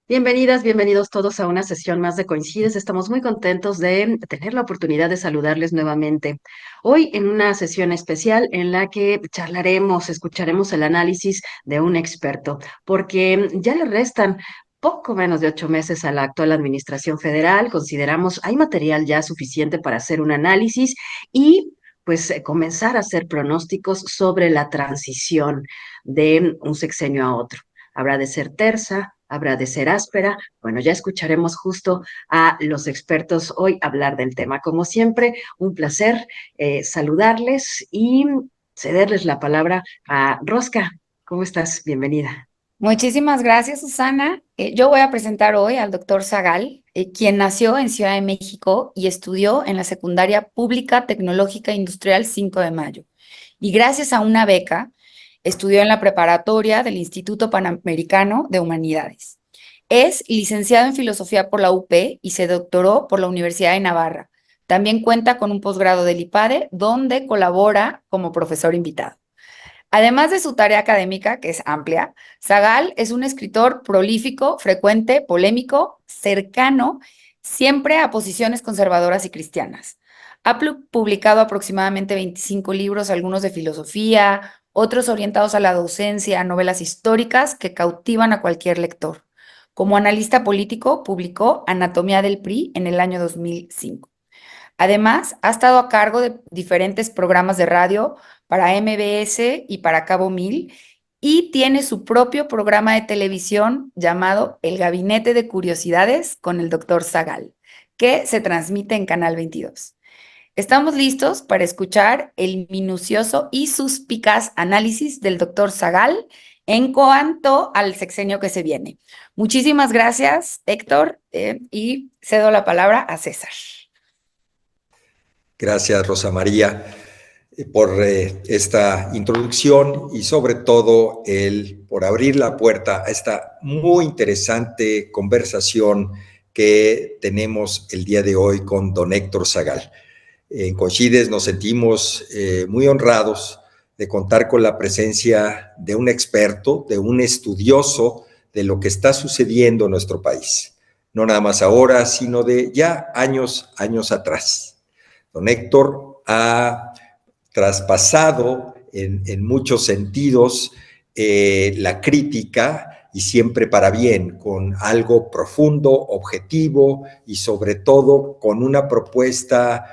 Bienvenidas, bienvenidos todos a una sesión más de Coincides. Estamos muy contentos de tener la oportunidad de saludarles nuevamente. Hoy en una sesión especial en la que charlaremos, escucharemos el análisis de un experto, porque ya le restan poco menos de 8 meses a la actual administración federal. Consideramos hay material ya suficiente para hacer un análisis y comenzar a hacer pronósticos sobre la transición de un sexenio a otro. Habrá de ser tersa, habrá de ser áspera. Bueno, ya escucharemos justo a los expertos hoy hablar del tema. Como siempre, un placer saludarles y cederles la palabra a Rosca. ¿Cómo estás? Bienvenida. Muchísimas gracias, Susana. Yo voy a presentar hoy al doctor Zagal, quien nació en Ciudad de México y estudió en la Secundaria Pública Tecnológica Industrial 5 de Mayo. Y gracias a una beca, estudió en la preparatoria del Instituto Panamericano de Humanidades. Es licenciado en Filosofía por la UP y se doctoró por la Universidad de Navarra. También cuenta con un posgrado del IPADE, donde colabora como profesor invitado. Además de su tarea académica, que es amplia, Zagal es un escritor prolífico, frecuente, polémico, cercano, siempre a posiciones conservadoras y cristianas. Ha publicado aproximadamente 25 libros, algunos de filosofía, otros orientados a la docencia, novelas históricas que cautivan a cualquier lector. Como analista político, publicó Anatomía del PRI en el año 2005. Además, ha estado a cargo de diferentes programas de radio para MBS y para Cabo Mil y tiene su propio programa de televisión llamado El Gabinete de Curiosidades con el Dr. Zagal, que se transmite en Canal 22. Estamos listos para escuchar el minucioso y suspicaz análisis del Dr. Zagal en cuanto al sexenio que se viene. Muchísimas gracias, Héctor, y cedo la palabra a César. Gracias, Rosa María, por esta introducción y sobre todo por abrir la puerta a esta muy interesante conversación que tenemos el día de hoy con don Héctor Zagal. En Coincides nos sentimos muy honrados de contar con la presencia de un experto, de un estudioso de lo que está sucediendo en nuestro país. No nada más ahora, sino de ya años atrás. Don Héctor ha traspasado en muchos sentidos la crítica y siempre para bien, con algo profundo, objetivo y sobre todo con una propuesta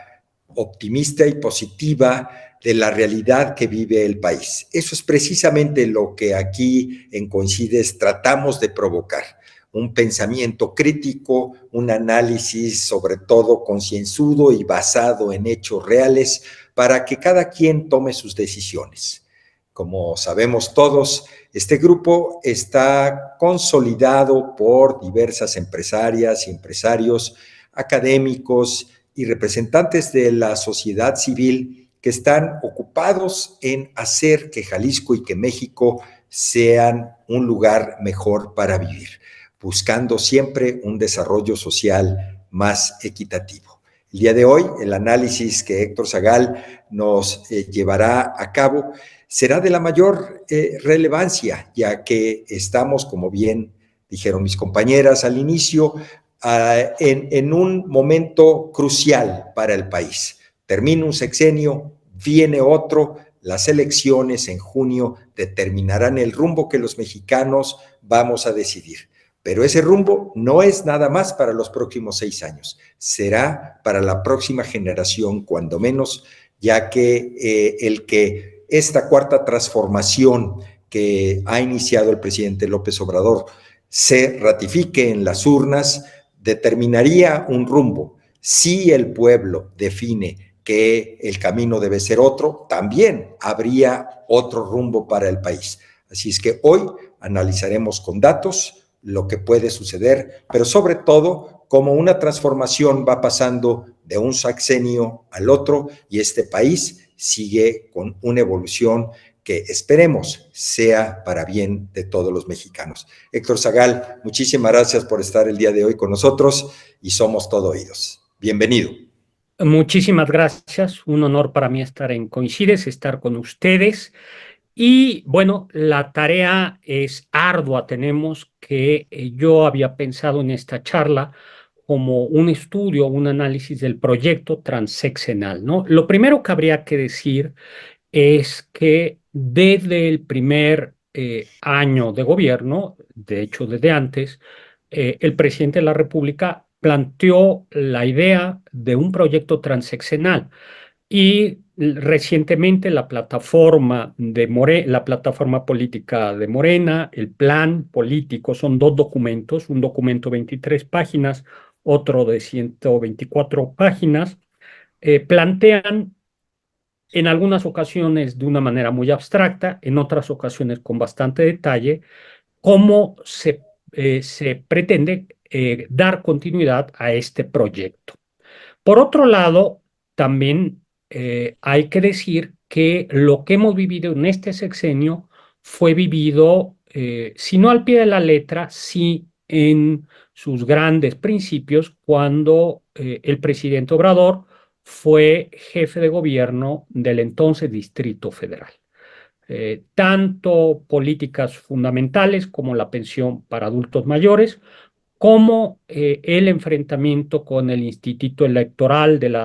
optimista y positiva de la realidad que vive el país. Eso es precisamente lo que aquí en Coincides tratamos de provocar. Un pensamiento crítico, un análisis sobre todo concienzudo y basado en hechos reales para que cada quien tome sus decisiones. Como sabemos todos, este grupo está consolidado por diversas empresarias y empresarios, académicos y representantes de la sociedad civil que están ocupados en hacer que Jalisco y que México sean un lugar mejor para vivir, buscando siempre un desarrollo social más equitativo. El día de hoy, el análisis que Héctor Zagal nos llevará a cabo será de la mayor relevancia, ya que estamos, como bien dijeron mis compañeras al inicio, en un momento crucial para el país. Termina un sexenio, viene otro, las elecciones en junio determinarán el rumbo que los mexicanos vamos a decidir. Pero ese rumbo no es nada más para los próximos 6 años, será para la próxima generación, cuando menos, ya que esta cuarta transformación que ha iniciado el presidente López Obrador se ratifique en las urnas, determinaría un rumbo. Si el pueblo define que el camino debe ser otro, también habría otro rumbo para el país. Así es que hoy analizaremos con datos lo que puede suceder, pero sobre todo cómo una transformación va pasando de un sexenio al otro y este país sigue con una evolución que esperemos sea para bien de todos los mexicanos. Héctor Zagal, muchísimas gracias por estar el día de hoy con nosotros y somos todo oídos. Bienvenido. Muchísimas gracias. Un honor para mí estar en Coincides, estar con ustedes. Y bueno, la tarea es ardua. Tenemos que, yo había pensado en esta charla como un estudio, un análisis del proyecto transeccional, ¿no? Lo primero que habría que decir es que desde el primer año de gobierno, de hecho desde antes, el presidente de la República planteó la idea de un proyecto transeccional y recientemente la plataforma política de Morena, el plan político, son dos documentos, un documento 23 páginas, otro de 124 páginas, plantean en algunas ocasiones de una manera muy abstracta, en otras ocasiones con bastante detalle, cómo se pretende dar continuidad a este proyecto. Por otro lado, también hay que decir que lo que hemos vivido en este sexenio fue vivido, si no al pie de la letra, sí en sus grandes principios, cuando el presidente Obrador fue jefe de gobierno del entonces Distrito Federal. Tanto políticas fundamentales como la pensión para adultos mayores, como el enfrentamiento con el Instituto Electoral del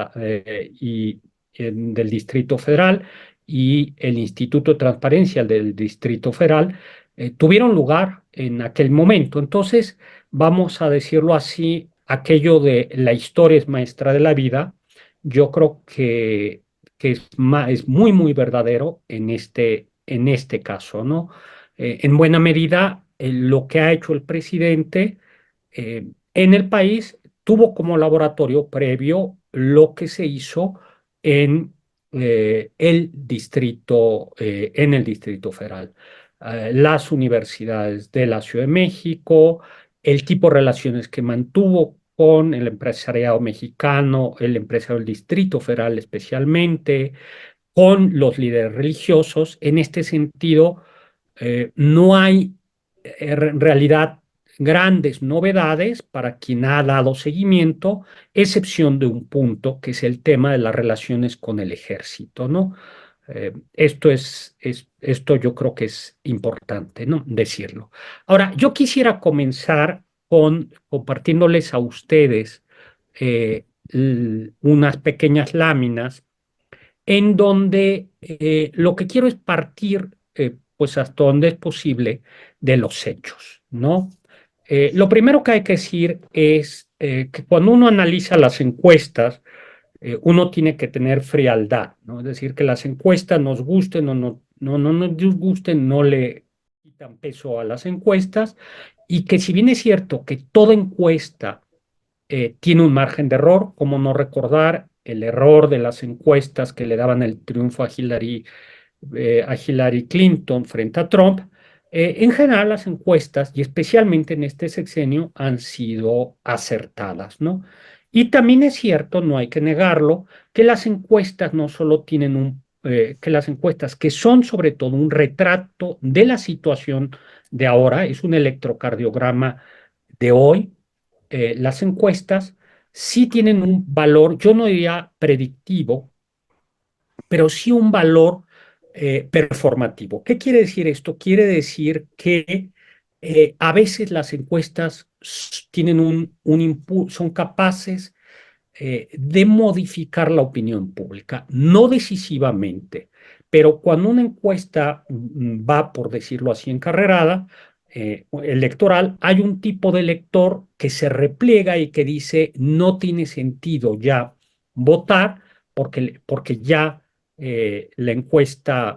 Distrito Federal y el Instituto de Transparencia del Distrito Federal tuvieron lugar en aquel momento. Entonces, vamos a decirlo así, aquello de la historia es maestra de la vida, yo creo que es muy, muy verdadero en este caso, ¿no? En buena medida, lo que ha hecho el presidente en el país tuvo como laboratorio previo lo que se hizo en en el Distrito Federal. Las universidades de la Ciudad de México, el tipo de relaciones que mantuvo con el empresariado mexicano, el empresariado del Distrito Federal especialmente, con los líderes religiosos. En este sentido, no hay en realidad grandes novedades para quien ha dado seguimiento, excepción de un punto que es el tema de las relaciones con el ejército, ¿no? Esto yo creo que es importante, ¿no? Decirlo. Ahora, yo quisiera comenzar con compartiéndoles a ustedes unas pequeñas láminas en donde lo que quiero es partir, pues hasta donde es posible, de los hechos, ¿no? Lo primero que hay que decir es que cuando uno analiza las encuestas, uno tiene que tener frialdad, ¿no? Es decir, que las encuestas nos gusten o no nos disgusten, no le quitan peso a las encuestas, y que si bien es cierto que toda encuesta tiene un margen de error, como no recordar el error de las encuestas que le daban el triunfo a Hillary Clinton frente a Trump. En general, las encuestas, y especialmente en este sexenio, han sido acertadas, ¿no? Y también es cierto, no hay que negarlo, que las encuestas no solo tienen que las encuestas, que son sobre todo un retrato de la situación de ahora, es un electrocardiograma de hoy. Las encuestas sí tienen un valor, yo no diría predictivo, pero sí un valor performativo. ¿Qué quiere decir esto? Quiere decir que a veces las encuestas tienen un impulso, son capaces de modificar la opinión pública, no decisivamente, pero cuando una encuesta va, por decirlo así, encarrerada, electoral, hay un tipo de elector que se repliega y que dice no tiene sentido ya votar porque ya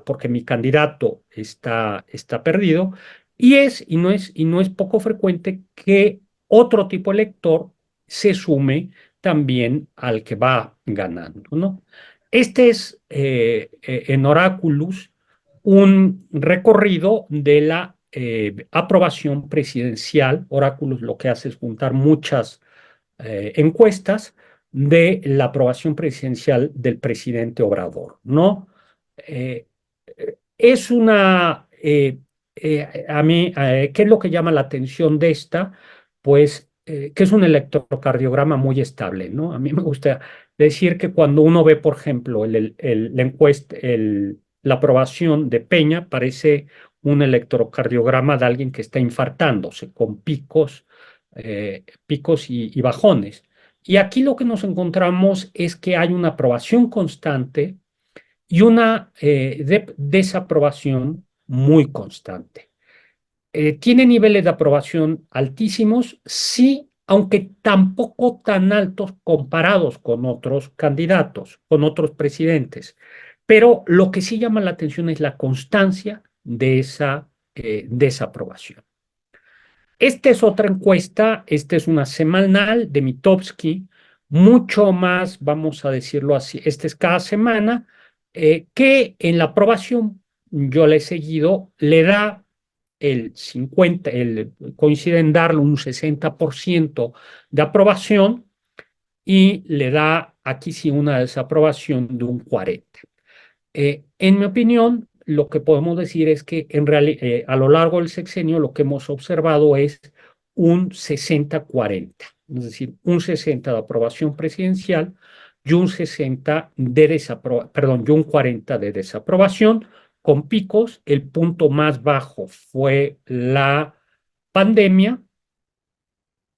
porque mi candidato está perdido, y no es poco frecuente que otro tipo de elector se sume también al que va ganando, ¿no? Este es en Oráculos un recorrido de la aprobación presidencial. Oráculos lo que hace es juntar muchas encuestas de la aprobación presidencial del presidente Obrador, ¿no? Eh, es a mí, ¿qué es lo que llama la atención de esta? Pues que es un electrocardiograma muy estable, ¿no? A mí me gusta decir que cuando uno ve, por ejemplo, la encuesta, la aprobación de Peña parece un electrocardiograma de alguien que está infartándose con picos y bajones. Y aquí lo que nos encontramos es que hay una aprobación constante y una desaprobación muy constante. ¿Tiene niveles de aprobación altísimos? Sí, aunque tampoco tan altos comparados con otros candidatos, con otros presidentes. Pero lo que sí llama la atención es la constancia de esa desaprobación. Esta es otra encuesta, esta es una semanal de Mitofsky, mucho más, vamos a decirlo así, esta es cada semana, que en la aprobación, yo la he seguido, le da el 50, coincide en darle un 60% de aprobación y le da aquí sí una desaprobación de un 40%. En mi opinión, lo que podemos decir es que a lo largo del sexenio lo que hemos observado es un 60-40, es decir, un 60 de aprobación presidencial y un 60 de perdón, y un 40 de desaprobación, con picos. El punto más bajo fue la pandemia,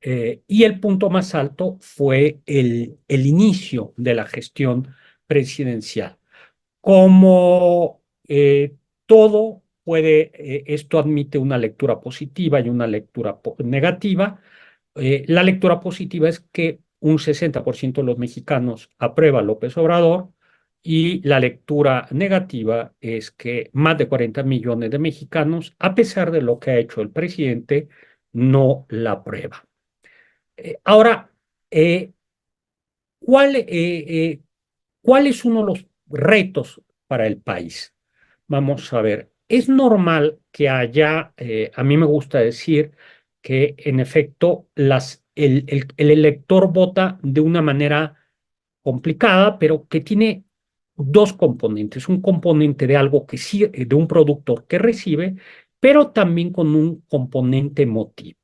y el punto más alto fue el inicio de la gestión presidencial. Como todo puede, esto admite una lectura positiva y una lectura negativa. La lectura positiva es que un 60% de los mexicanos aprueba a López Obrador, y la lectura negativa es que más de 40 millones de mexicanos, a pesar de lo que ha hecho el presidente, no la aprueba. Ahora, eh, ¿cuál, eh, eh, ¿cuál es uno de los retos para el país? Vamos a ver, es normal que haya, a mí me gusta decir que en efecto el elector vota de una manera complicada, pero que tiene dos componentes: un componente de algo que sí, de un producto que recibe, pero también con un componente emotivo.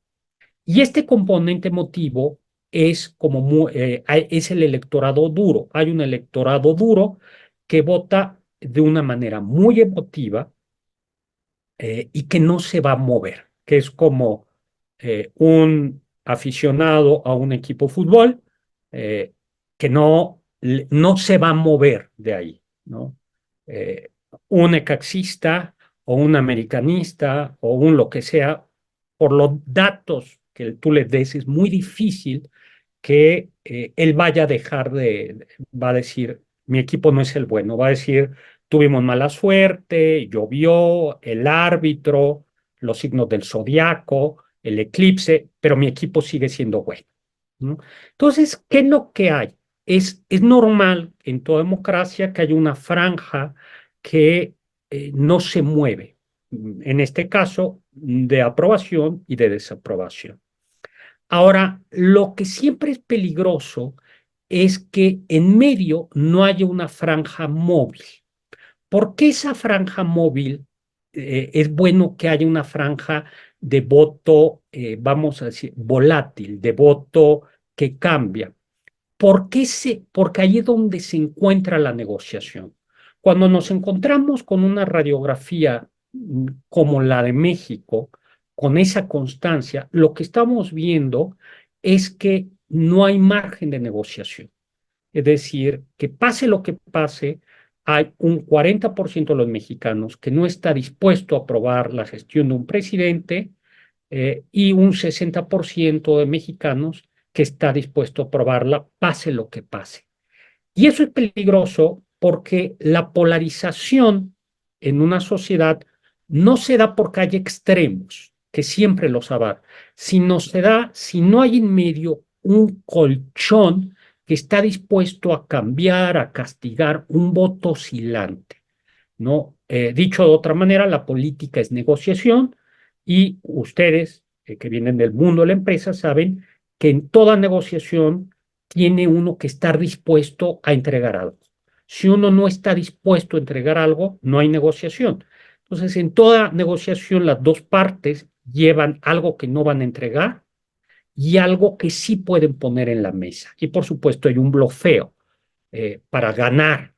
Y este componente emotivo es el electorado duro. Hay un electorado duro que vota de una manera muy emotiva, y que no se va a mover, que es como un aficionado a un equipo de fútbol, eh, que no se va a mover de ahí, ¿no? Eh, un necaxista o un americanista o un lo que sea, por los datos que tú le des, es muy difícil que él vaya a va a decir, mi equipo no es el bueno, va a decir, tuvimos mala suerte, llovió, el árbitro, los signos del zodiaco, el eclipse, pero mi equipo sigue siendo bueno, ¿no? Entonces, ¿qué es lo que hay? Es normal en toda democracia que haya una franja que no se mueve, en este caso, de aprobación y de desaprobación. Ahora, lo que siempre es peligroso es que en medio no haya una franja móvil. ¿Por qué esa franja móvil? Es bueno que haya una franja de voto, vamos a decir, volátil, de voto que cambia. Porque ahí es donde se encuentra la negociación. Cuando nos encontramos con una radiografía como la de México, con esa constancia, lo que estamos viendo es que no hay margen de negociación. Es decir, que pase lo que pase, hay un 40% de los mexicanos que no está dispuesto a aprobar la gestión de un presidente, y un 60% de mexicanos que está dispuesto a aprobarla, pase lo que pase. Y eso es peligroso porque la polarización en una sociedad no se da porque hay extremos, que siempre los habrá, sino se da si no hay en medio un colchón que está dispuesto a cambiar, a castigar un voto oscilante, ¿no? Dicho de otra manera, la política es negociación, y ustedes, que vienen del mundo de la empresa, saben que en toda negociación tiene uno que estar dispuesto a entregar algo. Si uno no está dispuesto a entregar algo, no hay negociación. Entonces, en toda negociación, las dos partes llevan algo que no van a entregar y algo que sí pueden poner en la mesa. Y por supuesto, hay un blofeo para ganar.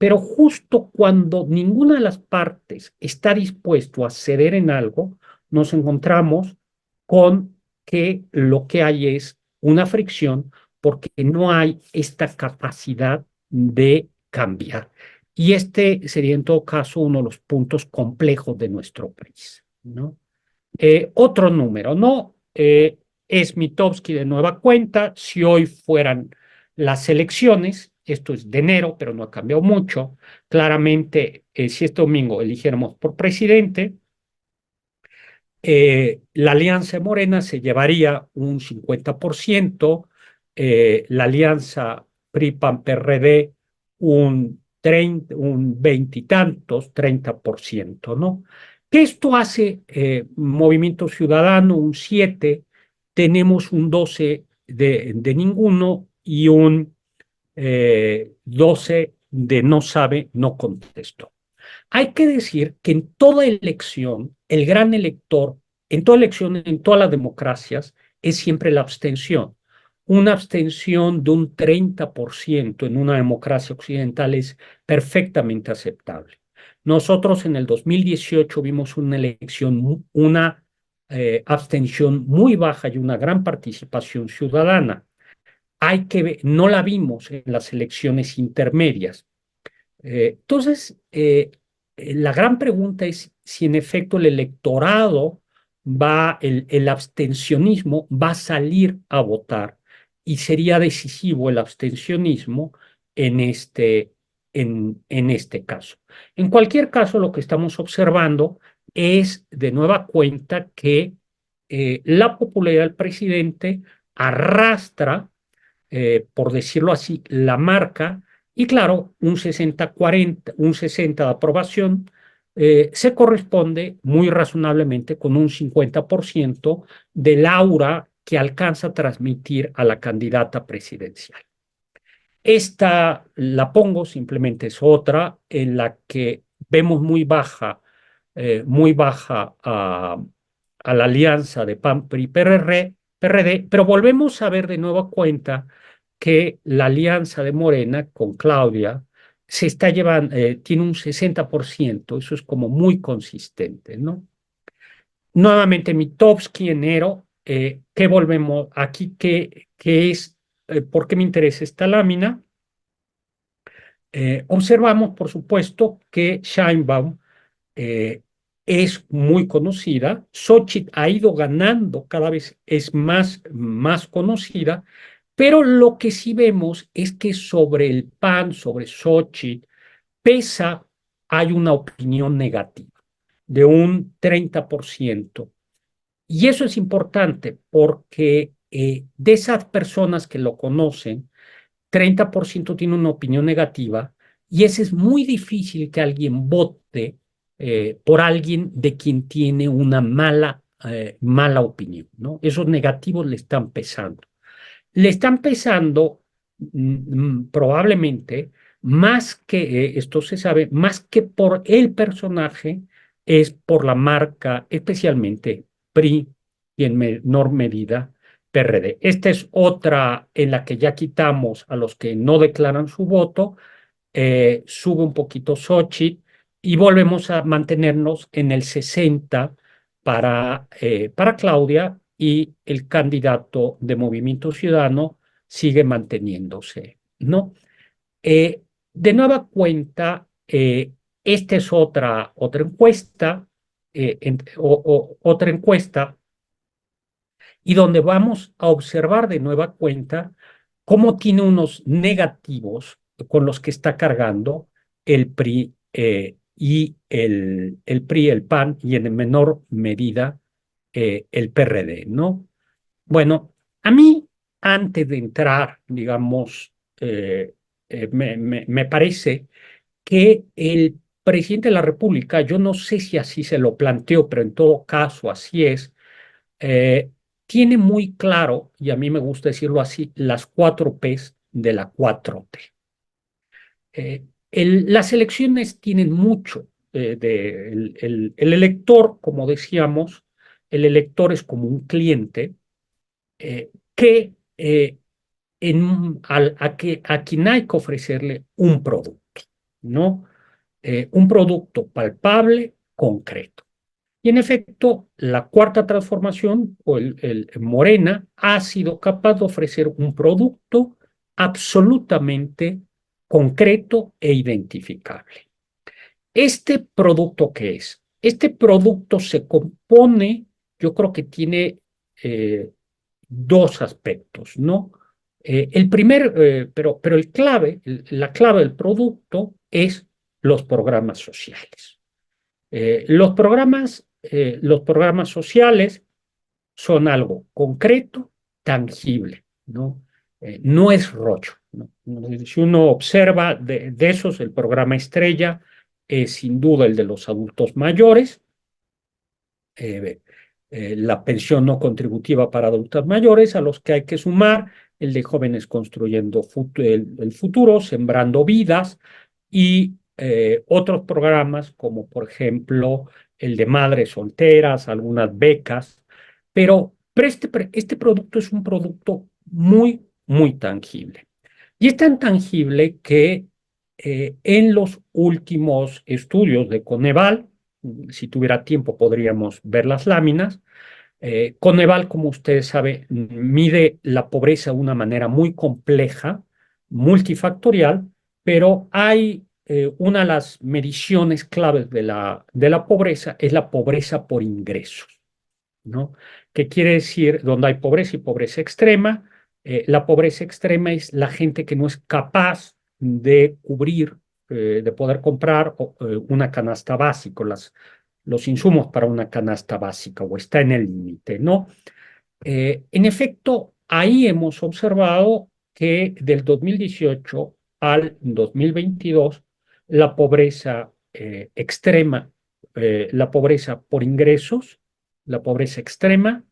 pero justo cuando ninguna de las partes está dispuesto a ceder en algo, nos encontramos con que lo que hay es una fricción porque no hay esta capacidad de cambiar. Y este sería en todo caso uno de los puntos complejos de nuestro país, ¿no? Otro número, ¿no? Es Mitofsky de nueva cuenta. Si hoy fueran las elecciones, esto es de enero, pero no ha cambiado mucho. Claramente, si este domingo eligiéramos por presidente, la alianza de Morena se llevaría un 50%, la alianza PRI-PAN-PRD un 20 y tantos, 30%, ¿no? Que esto hace Movimiento Ciudadano un 7, tenemos un 12 de ninguno y un 12 de no sabe, no contestó. Hay que decir que en toda elección, el gran elector, en toda elección, en todas las democracias, es siempre la abstención. Una abstención de un 30% en una democracia occidental es perfectamente aceptable. Nosotros en el 2018 vimos una elección, una abstención muy baja y una gran participación ciudadana. No la vimos en las elecciones intermedias. La gran pregunta es si en efecto el electorado el abstencionismo va a salir a votar y sería decisivo el abstencionismo en en este caso. En cualquier caso, lo que estamos observando es de nueva cuenta que la popularidad del presidente arrastra, por decirlo así, la marca y claro, un 60-40, un 60 de aprobación se corresponde muy razonablemente con un 50% del aura que alcanza a transmitir a la candidata presidencial. Esta la pongo, simplemente es otra en la que vemos muy baja a la alianza de PAN, PRI, PRD, pero volvemos a ver de nueva cuenta que la alianza de Morena con Claudia se está llevando, tiene un 60%, eso es como muy consistente, ¿no? Nuevamente Mitofsky, enero, ¿qué volvemos aquí? ¿Qué es? ¿Por qué me interesa esta lámina? Observamos, por supuesto, que Sheinbaum eh, es muy conocida. Xochitl ha ido ganando, cada vez es más conocida, pero lo que sí vemos es que sobre el PAN, sobre Xochitl, pesa, hay una opinión negativa de un 30%. Y eso es importante porque de esas personas que lo conocen, 30% tiene una opinión negativa y ese es muy difícil que alguien vote por alguien de quien tiene una mala opinión, ¿no? Esos negativos le están pesando. Le están pesando probablemente más que, esto se sabe, más que por el personaje, es por la marca, especialmente PRI y en menor medida PRD. Esta es otra en la que ya quitamos a los que no declaran su voto, sube un poquito Xochitl y volvemos a mantenernos en el 60 para Claudia y el candidato de Movimiento Ciudadano sigue manteniéndose, ¿no? De nueva cuenta, esta es otra encuesta, otra encuesta y donde vamos a observar de nueva cuenta cómo tiene unos negativos con los que está cargando el PRI y el PRI, el PAN y en menor medida el PRD, ¿no? Bueno, a mí antes de entrar, digamos, me parece que el presidente de la República, yo no sé si así se lo planteó, pero en todo caso así es, eh, tiene muy claro, y a mí me gusta decirlo así, las 4 Ps de la 4T. Las elecciones tienen mucho el elector, como decíamos, el elector es como un cliente que a quien hay que ofrecerle un producto. ¿no? Un producto palpable, concreto. Y en efecto, la cuarta transformación, o el Morena, ha sido capaz de ofrecer un producto absolutamente concreto e identificable. ¿Este producto qué es? Este producto se compone, yo creo que tiene dos aspectos, ¿no? Pero la clave del producto es los programas sociales. Los programas sociales son algo concreto, tangible, ¿no? No es rollo, ¿no? Si uno observa de esos, el programa estrella es sin duda el de los adultos mayores, eh, la pensión no contributiva para adultos mayores, a los que hay que sumar el de jóvenes construyendo el futuro, sembrando vidas, y otros programas como por ejemplo el de madres solteras, algunas becas, pero este producto es un producto muy, muy tangible. Y es tan tangible que en los últimos estudios de Coneval, si tuviera tiempo podríamos ver las láminas. Coneval, como ustedes saben, mide la pobreza de una manera muy compleja, multifactorial, pero hay una de las mediciones claves de la pobreza es la pobreza por ingresos, ¿no? ¿Qué quiere decir? Donde hay pobreza y pobreza extrema, la pobreza extrema es la gente que no es capaz de cubrir, de poder comprar una canasta básica, los insumos para una canasta básica, o está en el límite, ¿no? En efecto, ahí hemos observado que del 2018 al 2022, la pobreza extrema, la pobreza por ingresos, la pobreza extrema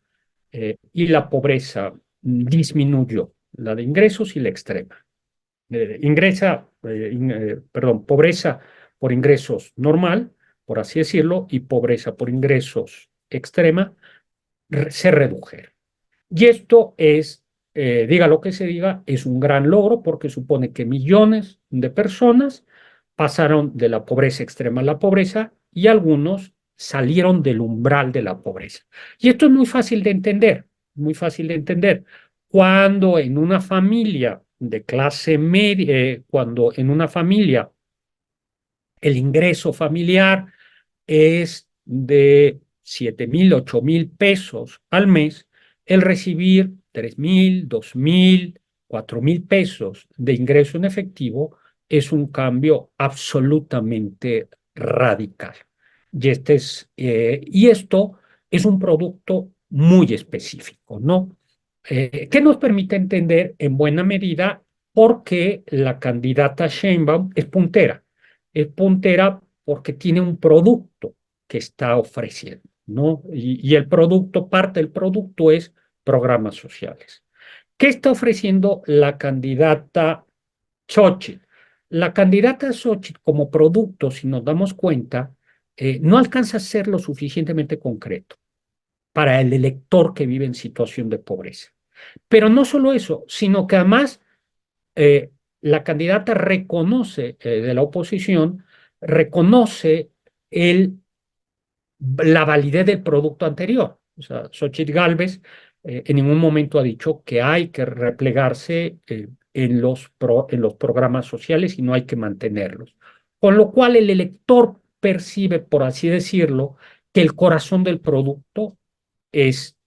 y la pobreza disminuyó, la de ingresos y la extrema. Pobreza por ingresos normal, por así decirlo, y pobreza por ingresos extrema se redujeron. Y esto es, diga lo que se diga, es un gran logro porque supone que millones de personas pasaron de la pobreza extrema a la pobreza y algunos salieron del umbral de la pobreza. Y esto es muy fácil de entender, muy fácil de entender. Cuando en una familia de clase media, cuando en una familia el ingreso familiar es de 7,000, 8,000 pesos al mes, el recibir 3,000, 2,000, 4,000 pesos de ingreso en efectivo es un cambio absolutamente radical. Y esto es un producto muy específico, ¿no? Que nos permite entender en buena medida por qué la candidata Sheinbaum es puntera. Es puntera porque tiene un producto que está ofreciendo, ¿no? Y el producto, parte del producto es programas sociales. ¿Qué está ofreciendo la candidata Xochitl? La candidata Xochitl como producto, si nos damos cuenta, no alcanza a ser lo suficientemente concreto para el elector que vive en situación de pobreza. Pero no solo eso, sino que además eh, la candidata reconoce, de la oposición, reconoce la validez del producto anterior. O sea, Xochitl Gálvez en ningún momento ha dicho que hay que replegarse en los programas sociales y no hay que mantenerlos. Con lo cual el elector percibe, por así decirlo, que el corazón del producto es,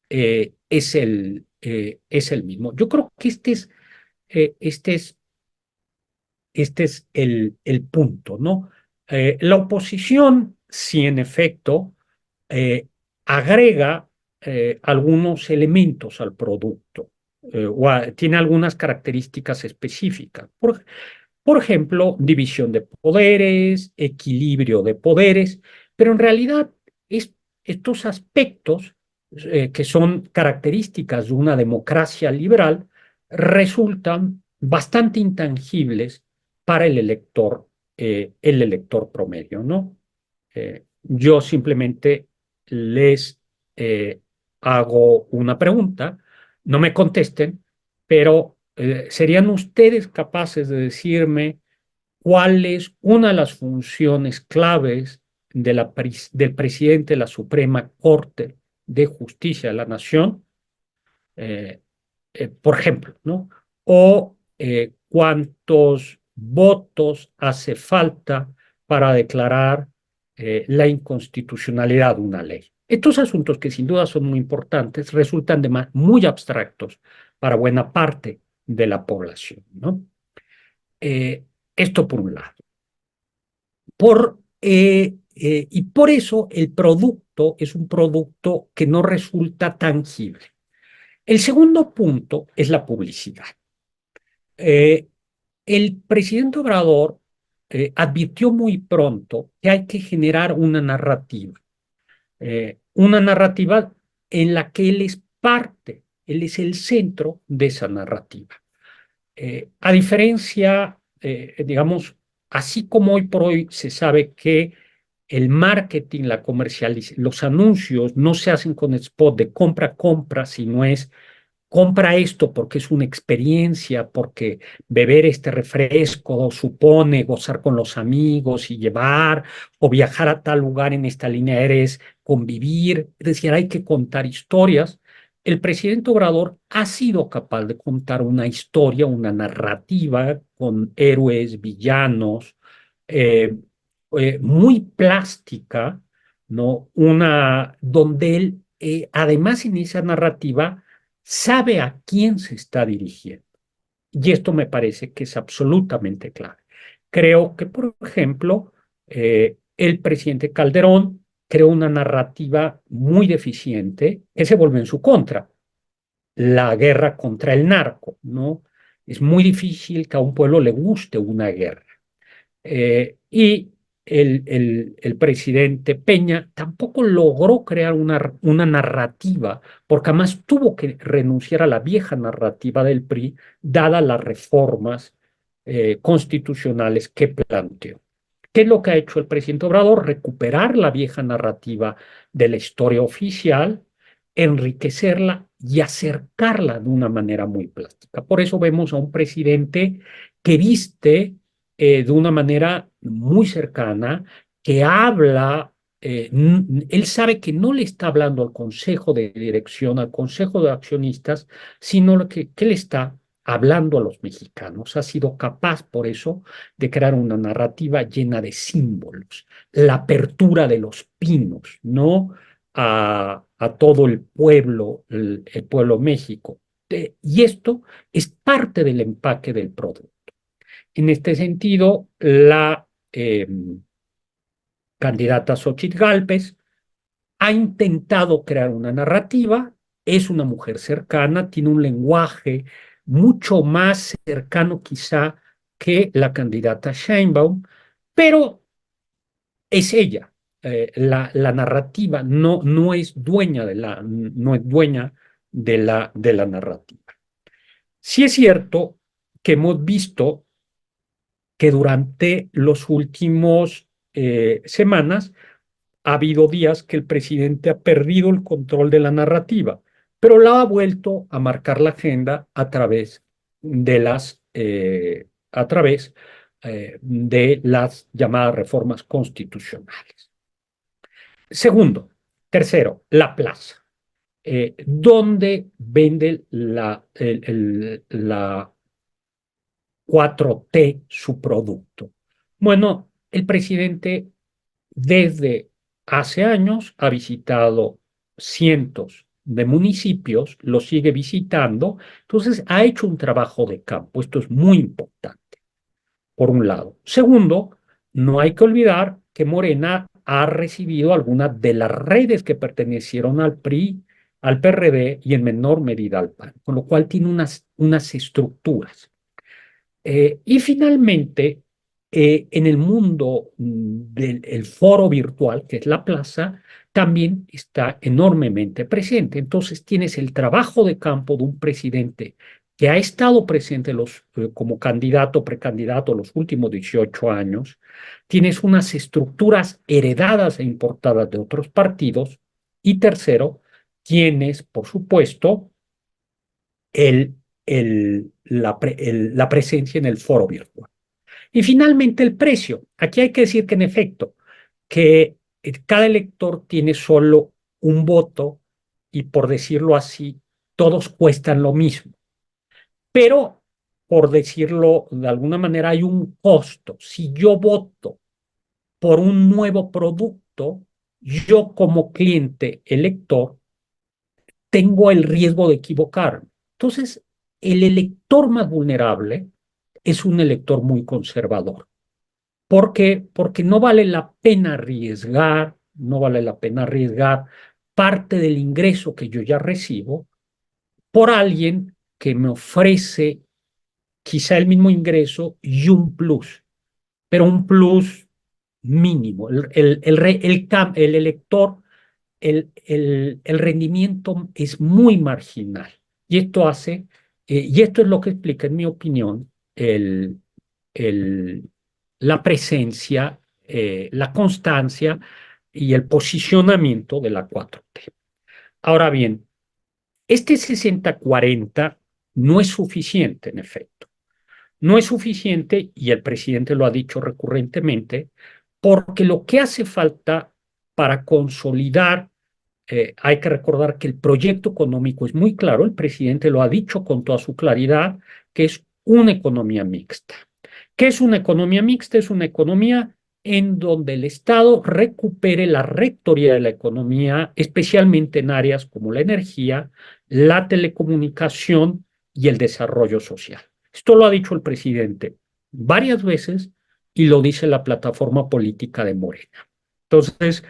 es el mismo. Yo creo que eh, este es este es el punto, ¿no? La oposición, si en efecto, agrega algunos elementos al producto, tiene algunas características específicas. Por ejemplo, división de poderes, equilibrio de poderes, pero en realidad estos aspectos, que son características de una democracia liberal, resultan bastante intangibles para el elector promedio, ¿no? Yo simplemente les hago una pregunta, no me contesten, pero ¿serían ustedes capaces de decirme cuál es una de las funciones claves del presidente de la Suprema Corte de Justicia de la Nación, eh, por ejemplo, ¿no? O cuántos votos hace falta para declarar la inconstitucionalidad de una ley. Estos asuntos, que sin duda son muy importantes, resultan muy abstractos para buena parte de la población, ¿no? Esto por un lado. Y por eso el producto es un producto que no resulta tangible. El segundo punto es la publicidad. Eh, el presidente Obrador advirtió muy pronto que hay que generar una narrativa en la que él es parte, él es el centro de esa narrativa. A diferencia, digamos, así como hoy por hoy se sabe que el marketing, la comercialización, los anuncios no se hacen con spot de compra, sino es compra esto porque es una experiencia, porque beber este refresco supone gozar con los amigos y llevar, o viajar a tal lugar en esta línea aérea es convivir, es decir, hay que contar historias. El presidente Obrador ha sido capaz de contar una historia, una narrativa con héroes, villanos, eh, muy plástica, ¿no? Donde él, además en esa narrativa, sabe a quién se está dirigiendo. Y esto me parece que es absolutamente clave. Creo que, por ejemplo, el presidente Calderón creó una narrativa muy deficiente que se volvió en su contra, la guerra contra el narco, ¿no? Es muy difícil que a un pueblo le guste una guerra. Y el presidente Peña tampoco logró crear una narrativa, porque además tuvo que renunciar a la vieja narrativa del PRI, dadas las reformas constitucionales que planteó. ¿Qué es lo que ha hecho el presidente Obrador? Recuperar la vieja narrativa de la historia oficial, enriquecerla y acercarla de una manera muy plástica. Por eso vemos a un presidente que viste de una manera muy cercana, que habla, él sabe que no le está hablando al consejo de dirección, al consejo de accionistas, sino que le está hablando a los mexicanos. Ha sido capaz, por eso, de crear una narrativa llena de símbolos, la apertura de los pinos, ¿no? A todo el pueblo México. Y esto es parte del empaque del producto. En este sentido, la candidata Xóchitl Gálvez ha intentado crear una narrativa, es una mujer cercana, tiene un lenguaje mucho más cercano quizá que la candidata Sheinbaum, pero es ella. La narrativa no es dueña no es dueña de la narrativa. Sí es cierto que hemos visto que durante los últimos semanas ha habido días que el presidente ha perdido el control de la narrativa, pero la ha vuelto a marcar la agenda a través de las llamadas reformas constitucionales. Segundo, tercero, la plaza, donde vende la 4T su producto. Bueno, el presidente desde hace años ha visitado cientos de municipios, los sigue visitando, entonces ha hecho un trabajo de campo. Esto es muy importante, por un lado. Segundo, no hay que olvidar que Morena ha recibido algunas de las redes que pertenecieron al PRI, al PRD y en menor medida al PAN, con lo cual tiene unas estructuras. Y finalmente, en el mundo del foro virtual, que es la plaza, también está enormemente presente. Entonces tienes el trabajo de campo de un presidente que ha estado presente como candidato, precandidato los últimos 18 años. Tienes unas estructuras heredadas e importadas de otros partidos. Y tercero, tienes, por supuesto, la presencia en el foro virtual. Y finalmente el precio. Aquí hay que decir que en efecto, que cada elector tiene solo un voto y por decirlo así, todos cuestan lo mismo. Pero, por decirlo de alguna manera, hay un costo. Si yo voto por un nuevo producto, yo como cliente elector tengo el riesgo de equivocarme. Entonces, el elector más vulnerable es un elector muy conservador. ¿Por qué? Porque no vale la pena arriesgar, no vale la pena arriesgar parte del ingreso que yo ya recibo por alguien que me ofrece quizá el mismo ingreso y un plus, pero un plus mínimo. El elector, el rendimiento es muy marginal. Y esto hace, y esto es lo que explica, en mi opinión, el, la presencia, la constancia y el posicionamiento de la 4T. Ahora bien, este 60-40 no es suficiente, en efecto. No es suficiente, y el presidente lo ha dicho recurrentemente, porque lo que hace falta para consolidar, hay que recordar que el proyecto económico es muy claro, el presidente lo ha dicho con toda su claridad, que es una economía mixta. ¿Qué es una economía mixta? Es una economía en donde el Estado recupere la rectoría de la economía, especialmente en áreas como la energía, la telecomunicación y el desarrollo social. Esto lo ha dicho el presidente varias veces y lo dice la plataforma política de Morena. Entonces,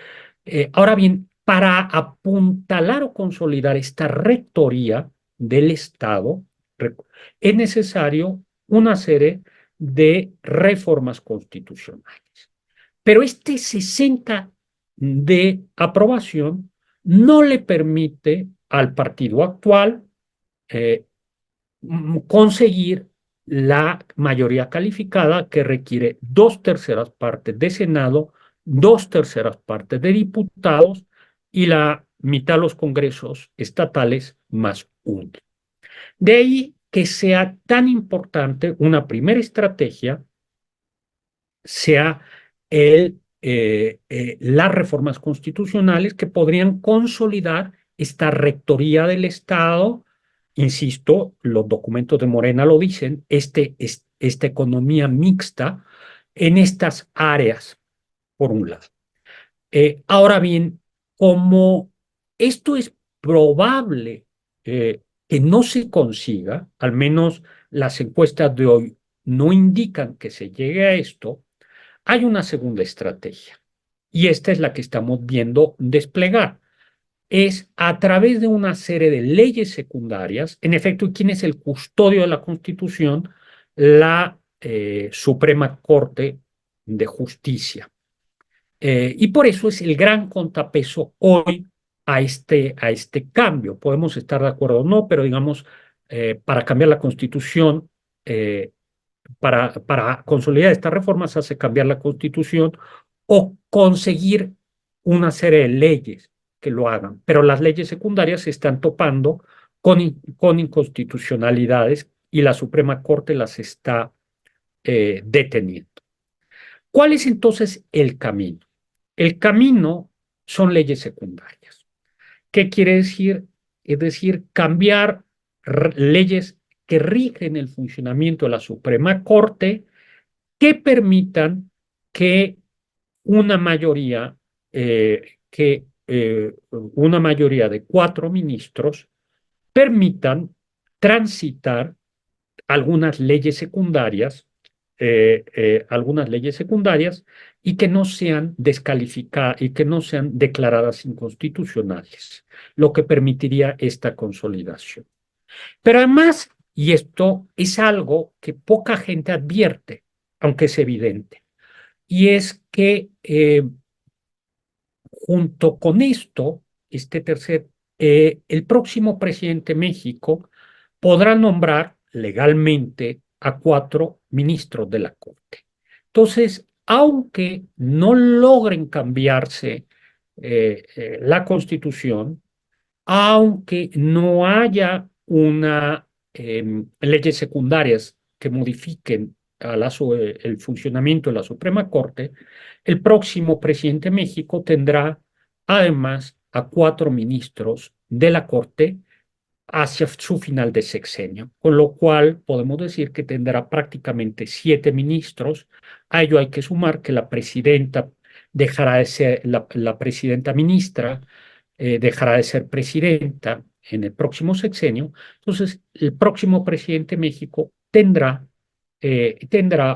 ahora bien, para apuntalar o consolidar esta rectoría del Estado, es necesario una serie de reformas constitucionales. Pero este 60 de aprobación no le permite al partido actual eh, conseguir la mayoría calificada que requiere 2/3 partes de Senado, 2/3 partes de diputados y la mitad de los congresos estatales más uno. De ahí que sea tan importante una primera estrategia, sea las reformas constitucionales que podrían consolidar esta rectoría del Estado. Insisto, los documentos de Morena lo dicen, esta economía mixta en estas áreas, por un lado. Ahora bien, como esto es probable que no se consiga, al menos las encuestas de hoy no indican que se llegue a esto, hay una segunda estrategia. Y esta es la que estamos viendo desplegar. Es a través de una serie de leyes secundarias, en efecto, ¿quién es el custodio de la Constitución? La Suprema Corte de Justicia. Y por eso es el gran contrapeso hoy a este cambio. Podemos estar de acuerdo o no, pero digamos, para cambiar la Constitución, para consolidar estas reformas, hace cambiar la Constitución o conseguir una serie de leyes que lo hagan. Pero las leyes secundarias se están topando con inconstitucionalidades y la Suprema Corte las está deteniendo. ¿Cuál es entonces el camino? El camino son leyes secundarias. ¿Qué quiere decir? Es decir, cambiar leyes que rigen el funcionamiento de la Suprema Corte que permitan que una mayoría, una mayoría de 4 ministros permitan transitar algunas leyes secundarias y que no sean descalificadas y que no sean declaradas inconstitucionales, lo que permitiría esta consolidación. Pero además, y esto es algo que poca gente advierte, aunque es evidente, y es que junto con esto, el próximo presidente de México podrá nombrar legalmente a 4 ministros de la Corte. Entonces, aunque no logren cambiarse la Constitución, aunque no haya leyes secundarias que modifiquen el funcionamiento de la Suprema Corte, el próximo presidente de México tendrá además a 4 ministros de la Corte hacia su final de sexenio, con lo cual podemos decir que tendrá prácticamente 7 ministros. A ello hay que sumar que la presidenta dejará de ser, la presidenta ministra dejará de ser presidenta en el próximo sexenio. Entonces, el próximo presidente de México tendrá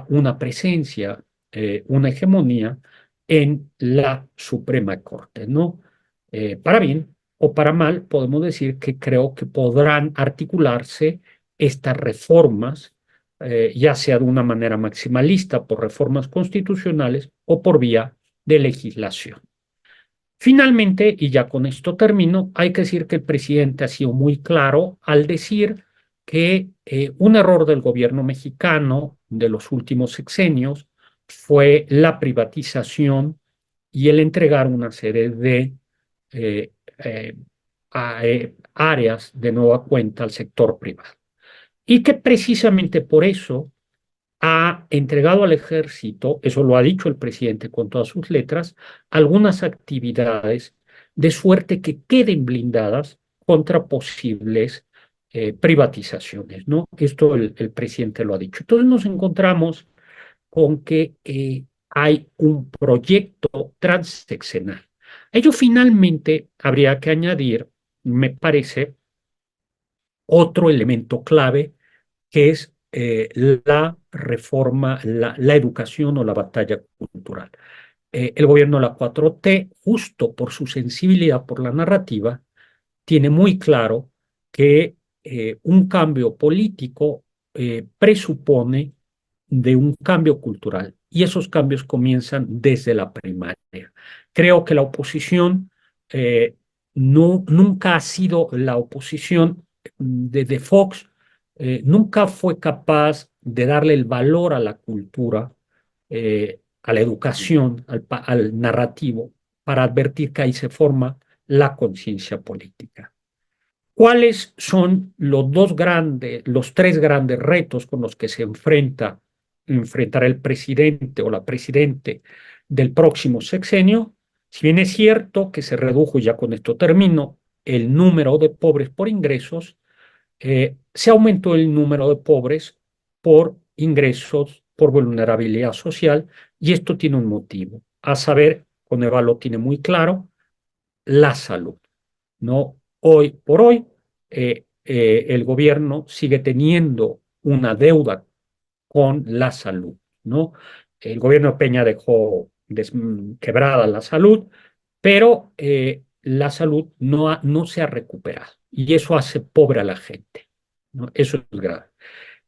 una presencia, una hegemonía en la Suprema Corte, ¿no? Para bien o para mal, podemos decir que creo que podrán articularse estas reformas, ya sea de una manera maximalista por reformas constitucionales o por vía de legislación. Finalmente, y ya con esto termino, hay que decir que el presidente ha sido muy claro al decir que un error del gobierno mexicano de los últimos sexenios fue la privatización y el entregar una serie de eh, eh, áreas de nueva cuenta al sector privado. Y que precisamente por eso ha entregado al ejército, eso lo ha dicho el presidente con todas sus letras, algunas actividades de suerte que queden blindadas contra posibles privatizaciones, ¿no? Esto el presidente lo ha dicho. Entonces nos encontramos con que hay un proyecto transseccional. A ello finalmente habría que añadir, me parece, otro elemento clave que es la reforma, la educación o la batalla cultural. El gobierno de la 4T, justo por su sensibilidad por la narrativa, tiene muy claro que un cambio político presupone de un cambio cultural y esos cambios comienzan desde la primaria. Creo que la oposición nunca ha sido la oposición de Fox, nunca fue capaz de darle el valor a la cultura, a la educación, al narrativo, para advertir que ahí se forma la conciencia política. ¿Cuáles son los 3 grandes retos con los que se enfrentará el presidente o la presidente del próximo sexenio? Si bien es cierto que se redujo, y ya con esto termino, el número de pobres por ingresos, se aumentó el número de pobres por ingresos, por vulnerabilidad social, y esto tiene un motivo, a saber, Coneval lo tiene muy claro, la salud, ¿no? Hoy por hoy, el gobierno sigue teniendo una deuda con la salud, ¿no? El gobierno de Peña dejó quebrada la salud, pero la salud no se ha recuperado y eso hace pobre a la gente, ¿no? Eso es grave.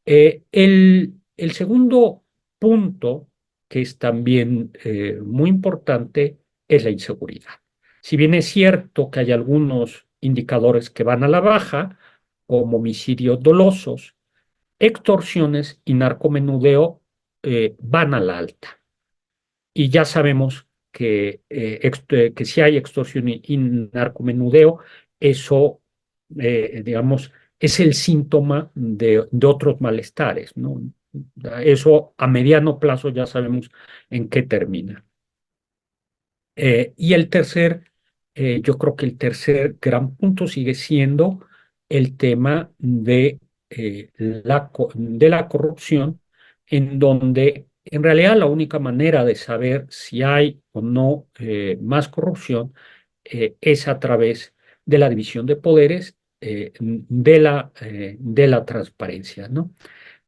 El segundo punto, que es también muy importante, es la inseguridad. Si bien es cierto que hay algunos indicadores que van a la baja, como homicidios dolosos, extorsiones y narcomenudeo van a la alta. Y ya sabemos que si hay extorsión y narcomenudeo, eso, digamos, es el síntoma de otros malestares, ¿no? Eso a mediano plazo ya sabemos en qué termina. Y yo creo que el tercer gran punto sigue siendo el tema de la corrupción, en donde en realidad la única manera de saber si hay o no más corrupción es a través de la división de poderes, de la transparencia, ¿no?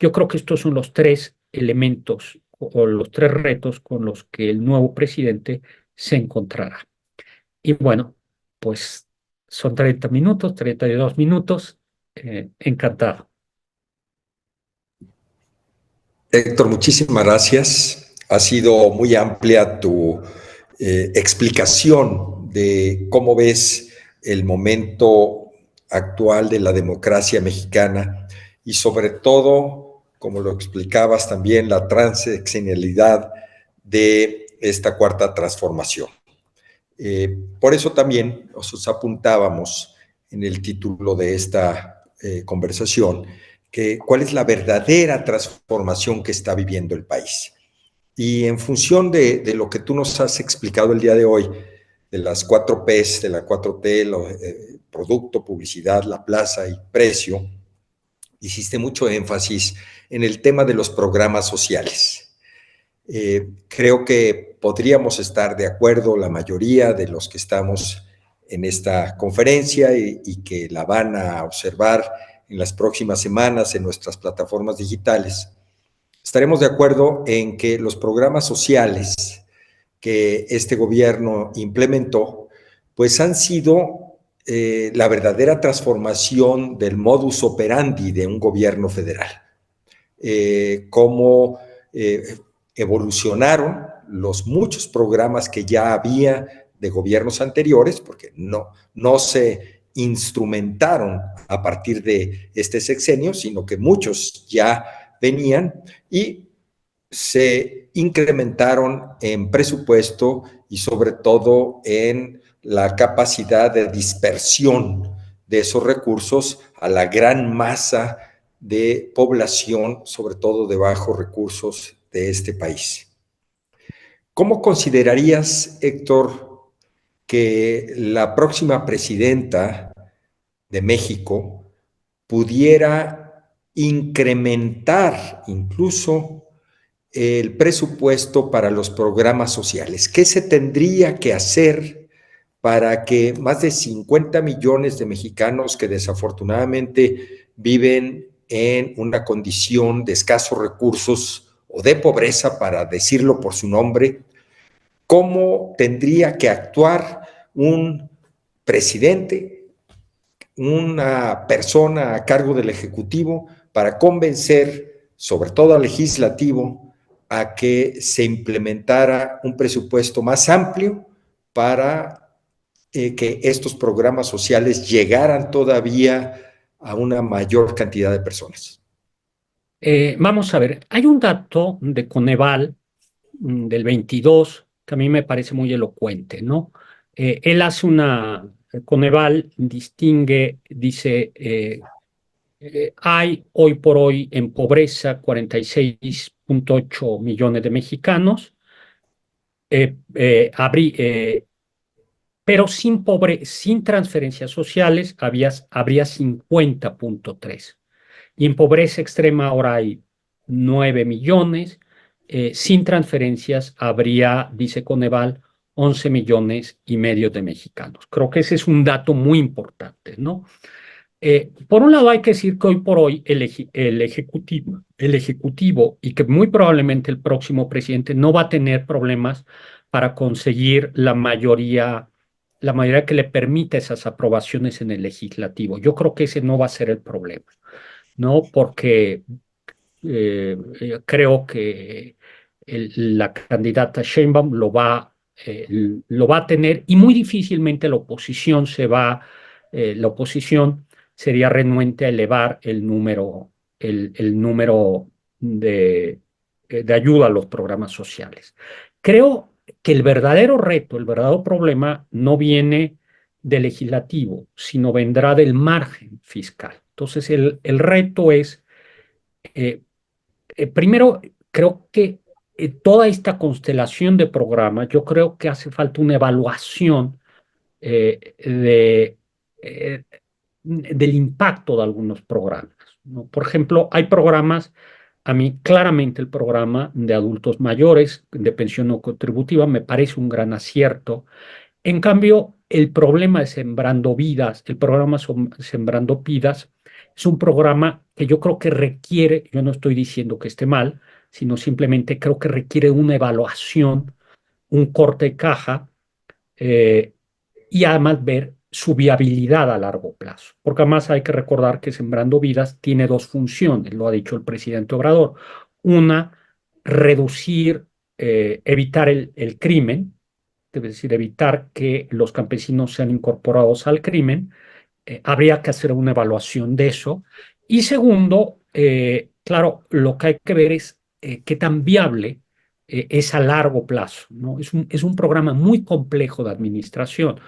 Yo creo que estos son los 3 elementos o los 3 retos con los que el nuevo presidente se encontrará. Y bueno, pues son 30 minutos, 32 minutos. Encantado. Héctor, muchísimas gracias. Ha sido muy amplia tu explicación de cómo ves el momento actual de la democracia mexicana y sobre todo, como lo explicabas también, la transeccionalidad de esta cuarta transformación. Por eso también nosotros apuntábamos en el título de esta conversación cuál es la verdadera transformación que está viviendo el país. Y en función de lo que tú nos has explicado el día de hoy, de las 4Ps, de la 4T, producto, publicidad, la plaza y precio, hiciste mucho énfasis en el tema de los programas sociales. Creo que podríamos estar de acuerdo la mayoría de los que estamos en esta conferencia y que la van a observar en las próximas semanas en nuestras plataformas digitales. Estaremos de acuerdo en que los programas sociales que este gobierno implementó, pues han sido la verdadera transformación del modus operandi de un gobierno federal. Cómo evolucionaron los muchos programas que ya había de gobiernos anteriores, porque no se instrumentaron a partir de este sexenio, sino que muchos ya venían y se incrementaron en presupuesto y sobre todo en la capacidad de dispersión de esos recursos a la gran masa de población, sobre todo de bajos recursos de este país. ¿Cómo considerarías, Héctor, que la próxima presidenta de México pudiera incrementar incluso el presupuesto para los programas sociales? ¿Qué se tendría que hacer para que más de 50 millones de mexicanos que desafortunadamente viven en una condición de escasos recursos o de pobreza, para decirlo por su nombre, cómo tendría que actuar un presidente, una persona a cargo del Ejecutivo, para convencer, sobre todo al legislativo, a que se implementara un presupuesto más amplio para que estos programas sociales llegaran todavía a una mayor cantidad de personas? Vamos a ver, hay un dato de Coneval del 22 que a mí me parece muy elocuente, ¿no? Él hace Coneval distingue, dice, hay hoy por hoy en pobreza 46.8 millones de mexicanos, pero sin transferencias sociales habría 50.3. Y en pobreza extrema ahora hay 9 millones. Sin transferencias habría, dice Coneval, 11,5 millones de mexicanos. Creo que ese es un dato muy importante, ¿no? Por un lado, hay que decir que hoy por hoy el ejecutivo, y que muy probablemente el próximo presidente no va a tener problemas para conseguir la mayoría que le permita esas aprobaciones en el legislativo. Yo creo que ese no va a ser el problema, ¿no? Porque creo que la candidata Sheinbaum lo va a tener, y muy difícilmente la oposición sería renuente a elevar el número de ayuda a los programas sociales. Creo que el verdadero reto, el verdadero problema no viene del legislativo, sino vendrá del margen fiscal. Entonces, el reto es, eh, primero, creo que toda esta constelación de programas, yo creo que hace falta una evaluación eh, de, eh, del impacto de algunos programas, ¿no? Por ejemplo, hay programas, a mí claramente el programa de adultos mayores de pensión no contributiva me parece un gran acierto. En cambio, el problema de Sembrando Vidas, el programa Sembrando Vidas, es un programa que yo creo que requiere, yo no estoy diciendo que esté mal, sino simplemente creo que requiere una evaluación, un corte de caja, eh, y además ver su viabilidad a largo plazo. Porque además hay que recordar que Sembrando Vidas tiene dos funciones, lo ha dicho el presidente Obrador. Una, reducir, evitar el crimen, es decir, evitar que los campesinos sean incorporados al crimen. Habría que hacer una evaluación de eso. Y segundo, claro, lo que hay que ver es qué tan viable es a largo plazo, ¿no? Es un programa muy complejo de administración,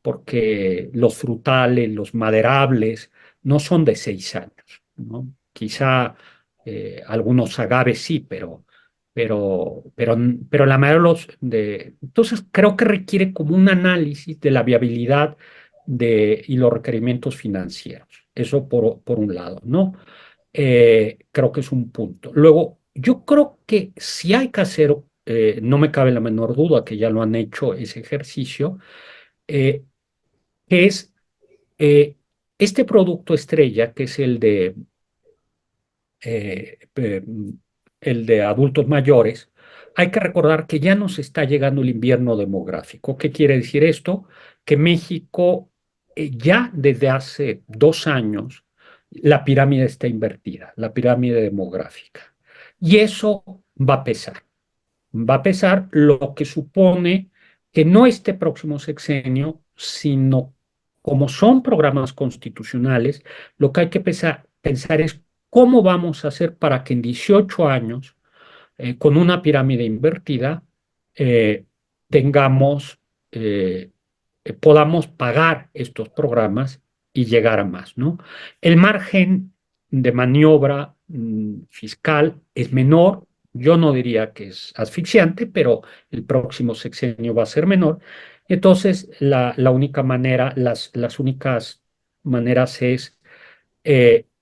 porque los frutales, los maderables, no son de 6 años, ¿no? quizá algunos agaves sí, pero la mayoría de Entonces, creo que requiere como un análisis de la viabilidad y los requerimientos financieros. Eso por un lado, ¿no? Creo que es un punto. Luego, yo creo que si hay que hacer, no me cabe la menor duda que ya lo han hecho ese ejercicio, eh, que es eh, este producto estrella, que es el de adultos mayores. Hay que recordar que ya nos está llegando el invierno demográfico. ¿Qué quiere decir esto? Que México ya desde hace 2 años la pirámide está invertida, la pirámide demográfica. Y eso va a pesar. Va a pesar, lo que supone que no este próximo sexenio, sino como son programas constitucionales, lo que hay que pensar es cómo vamos a hacer para que en 18 años, con una pirámide invertida, eh, tengamos, eh, podamos pagar estos programas y llegar a más, ¿no? El margen de maniobra fiscal es menor. Yo no diría que es asfixiante, pero el próximo sexenio va a ser menor. Entonces, la única manera, las únicas maneras es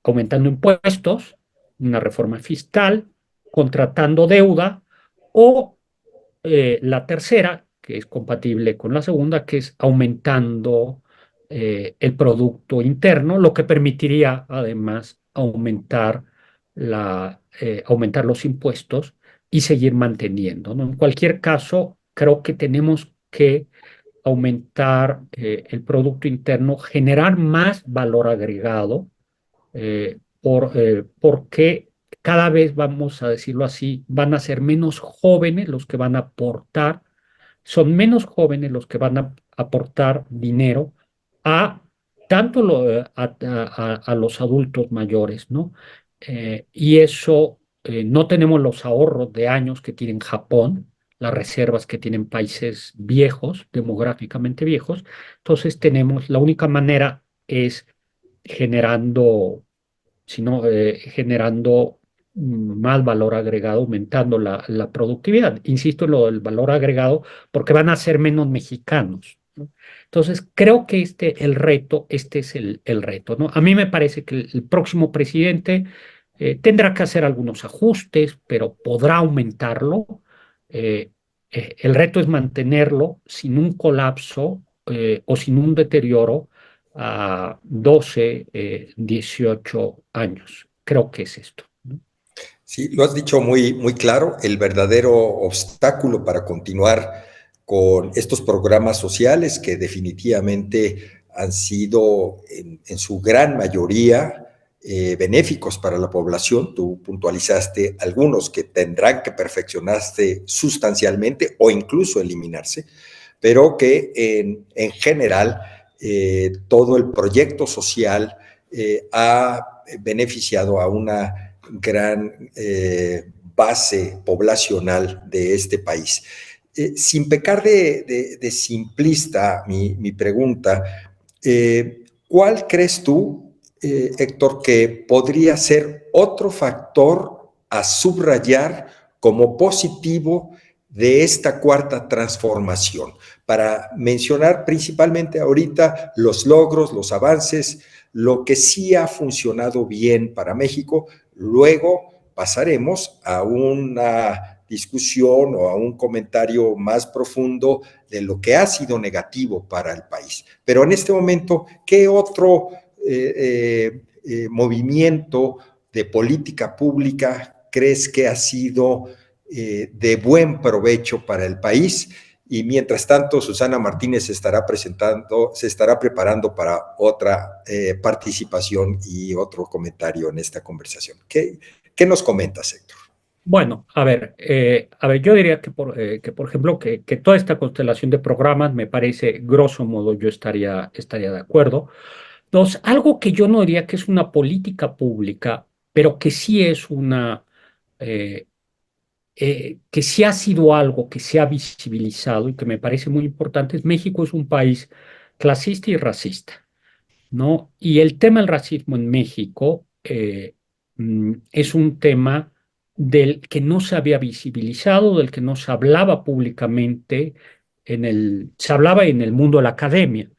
aumentando impuestos, una reforma fiscal, contratando deuda, o la tercera, que es compatible con la segunda, que es aumentando el Producto Interno, lo que permitiría además aumentar los impuestos y seguir manteniendo, ¿no? En cualquier caso, creo que tenemos que aumentar el Producto Interno, generar más valor agregado, porque cada vez, vamos a decirlo así, van a ser menos jóvenes los que van a aportar, son menos jóvenes los que van a aportar dinero a tanto a los adultos mayores, ¿no? Y eso, no tenemos los ahorros de años que tienen Japón, las reservas que tienen países viejos, demográficamente viejos. Entonces la única manera es generando, sino generando más valor agregado, aumentando la productividad. Insisto en lo del valor agregado porque van a ser menos mexicanos, ¿no? Entonces, creo que este es el reto, ¿no? A mí me parece que el próximo presidente tendrá que hacer algunos ajustes, pero podrá aumentarlo. Eh, el reto es mantenerlo sin un colapso o sin un deterioro a 12, 18 años. Creo que es esto, ¿no? Sí, lo has dicho muy, muy claro. El verdadero obstáculo para continuar con estos programas sociales que definitivamente han sido en su gran mayoría benéficos para la población. Tú puntualizaste algunos que tendrán que perfeccionarse sustancialmente o incluso eliminarse, pero que en general todo el proyecto social ha beneficiado a una gran base poblacional de este país. Sin pecar de simplista mi pregunta, ¿cuál crees tú, Héctor, que podría ser otro factor a subrayar como positivo de esta cuarta transformación? Para mencionar principalmente ahorita los logros, los avances, lo que sí ha funcionado bien para México. Luego pasaremos a una discusión o a un comentario más profundo de lo que ha sido negativo para el país. Pero en este momento, ¿qué otro movimiento de política pública crees que ha sido de buen provecho para el país? Y mientras tanto, Susana Martínez se estará preparando para otra participación y otro comentario en esta conversación. ¿Qué nos comentas, Héctor? Bueno, a ver, yo diría que por ejemplo, que toda esta constelación de programas me parece, grosso modo, yo estaría de acuerdo. Dos, algo que yo no diría que es una política pública, pero que sí es eh, que sí ha sido algo que se ha visibilizado y que me parece muy importante, es México es un país clasista y racista, ¿no? Y el tema del racismo en México es un tema del que no se había visibilizado, del que no se hablaba públicamente, se hablaba en el mundo de la academia.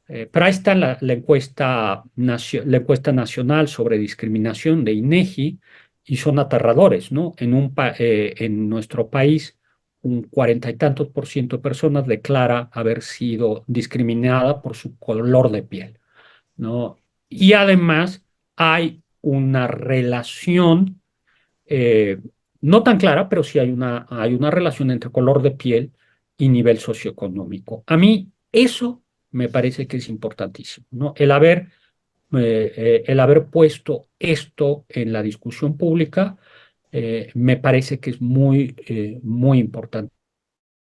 Pero ahí está la encuesta, la encuesta nacional sobre discriminación de INEGI y son aterradores, ¿no? En nuestro país, un 40 y tantos % de personas declara haber sido discriminada por su color de piel, ¿no? Y además hay una relación, eh, no tan clara, pero sí hay una relación entre color de piel y nivel socioeconómico. A mí eso me parece que es importantísimo, ¿no? El haber puesto esto en la discusión pública me parece que es muy importante.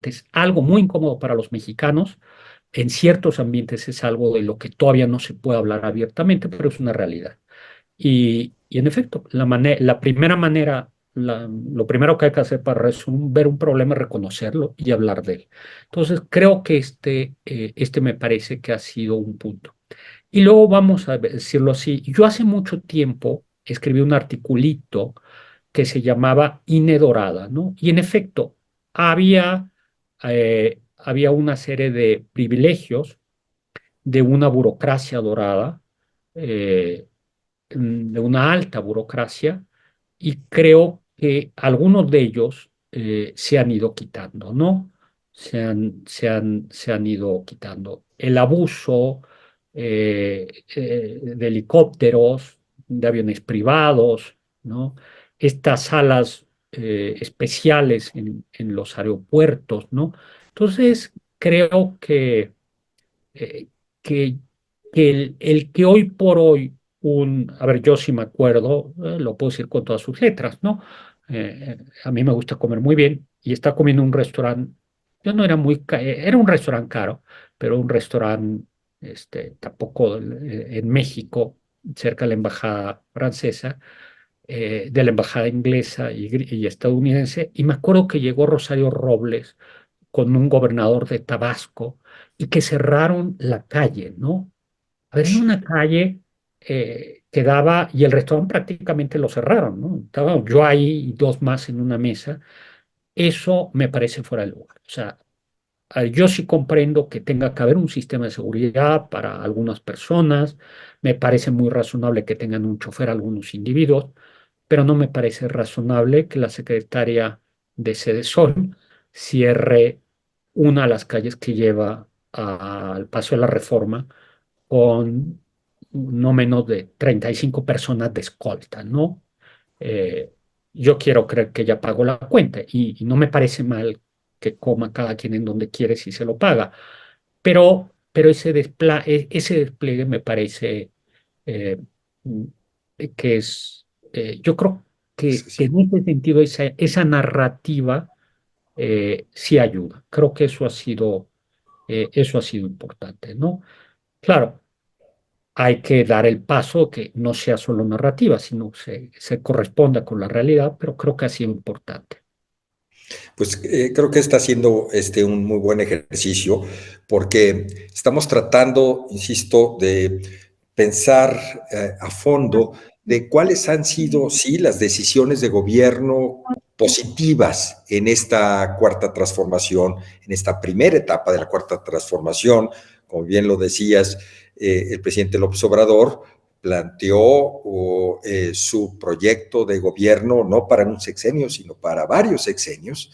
Es algo muy incómodo para los mexicanos. En ciertos ambientes es algo de lo que todavía no se puede hablar abiertamente, pero es una realidad. Y en efecto, la primera manera, lo primero que hay que hacer para ver un problema es reconocerlo y hablar de él. Entonces, creo que este me parece que ha sido un punto. Y luego vamos a decirlo así, yo hace mucho tiempo escribí un articulito que se llamaba INE Dorada, ¿no? Y en efecto, había una serie de privilegios de una burocracia dorada, eh, de una alta burocracia, y creo que algunos de ellos se han ido quitando, ¿no? Se han ido quitando. El abuso de helicópteros, de aviones privados, ¿no? Estas salas especiales en los aeropuertos, ¿no? Entonces, creo eh, que, que el que hoy por hoy a ver, yo sí me acuerdo, lo puedo decir con todas sus letras, ¿no? A mí me gusta comer muy bien y está comiendo en un restaurante, yo no era era un restaurante caro, pero un restaurante, tampoco en México, cerca de la embajada francesa, de la embajada inglesa y estadounidense, y me acuerdo que llegó Rosario Robles con un gobernador de Tabasco y que cerraron la calle, ¿no? A ver, en una calle que daba, y el restaurante prácticamente lo cerraron, ¿no? Estaba yo ahí y dos más en una mesa. Eso me parece fuera de lugar. O sea, yo sí comprendo que tenga que haber un sistema de seguridad para algunas personas. Me parece muy razonable que tengan un chofer algunos individuos, pero no me parece razonable que la secretaria de Sede Sol cierre una de las calles que lleva al Paso de la Reforma con no menos de 35 personas de escolta, ¿no? Eh, yo quiero creer que ya pagó la cuenta y no me parece mal que coma cada quien en donde quiere si se lo paga, pero ese despliegue me parece eh, mm, que yo creo que en ese sentido esa narrativa sí ayuda. Creo que eso ha sido importante, ¿no? Claro, hay que dar el paso que no sea solo narrativa, sino se corresponda con la realidad, pero creo que ha sido importante. Pues creo que está siendo un muy buen ejercicio porque estamos tratando, insisto, de pensar a fondo de cuáles han sido, sí, las decisiones de gobierno positivas en esta cuarta transformación, en esta primera etapa de la cuarta transformación. Como bien lo decías, el presidente López Obrador planteó su proyecto de gobierno no para un sexenio, sino para varios sexenios.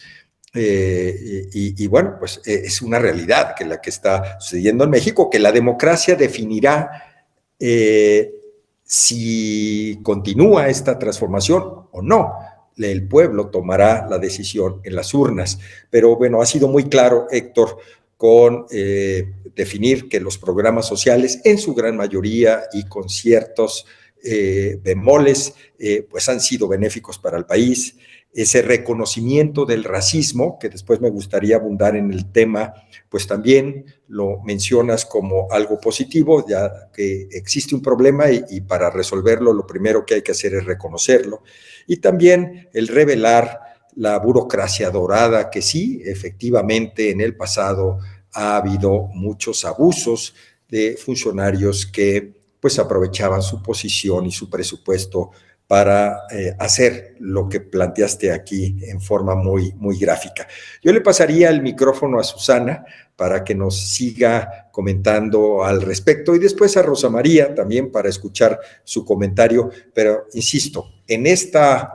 Bueno, pues es una realidad que la que está sucediendo en México, que la democracia definirá si continúa esta transformación o no. El pueblo tomará la decisión en las urnas. Pero bueno, ha sido muy claro, Héctor, con definir que los programas sociales, en su gran mayoría y con ciertos bemoles, pues han sido benéficos para el país. Ese reconocimiento del racismo, que después me gustaría abundar en el tema, pues también lo mencionas como algo positivo, ya que existe un problema y para resolverlo lo primero que hay que hacer es reconocerlo. Y también el revelar la burocracia dorada, que sí, efectivamente en el pasado ha habido muchos abusos de funcionarios que pues aprovechaban su posición y su presupuesto para hacer lo que planteaste aquí en forma muy, muy gráfica. Yo le pasaría el micrófono a Susana para que nos siga comentando al respecto y después a Rosa María también para escuchar su comentario, pero insisto, en esta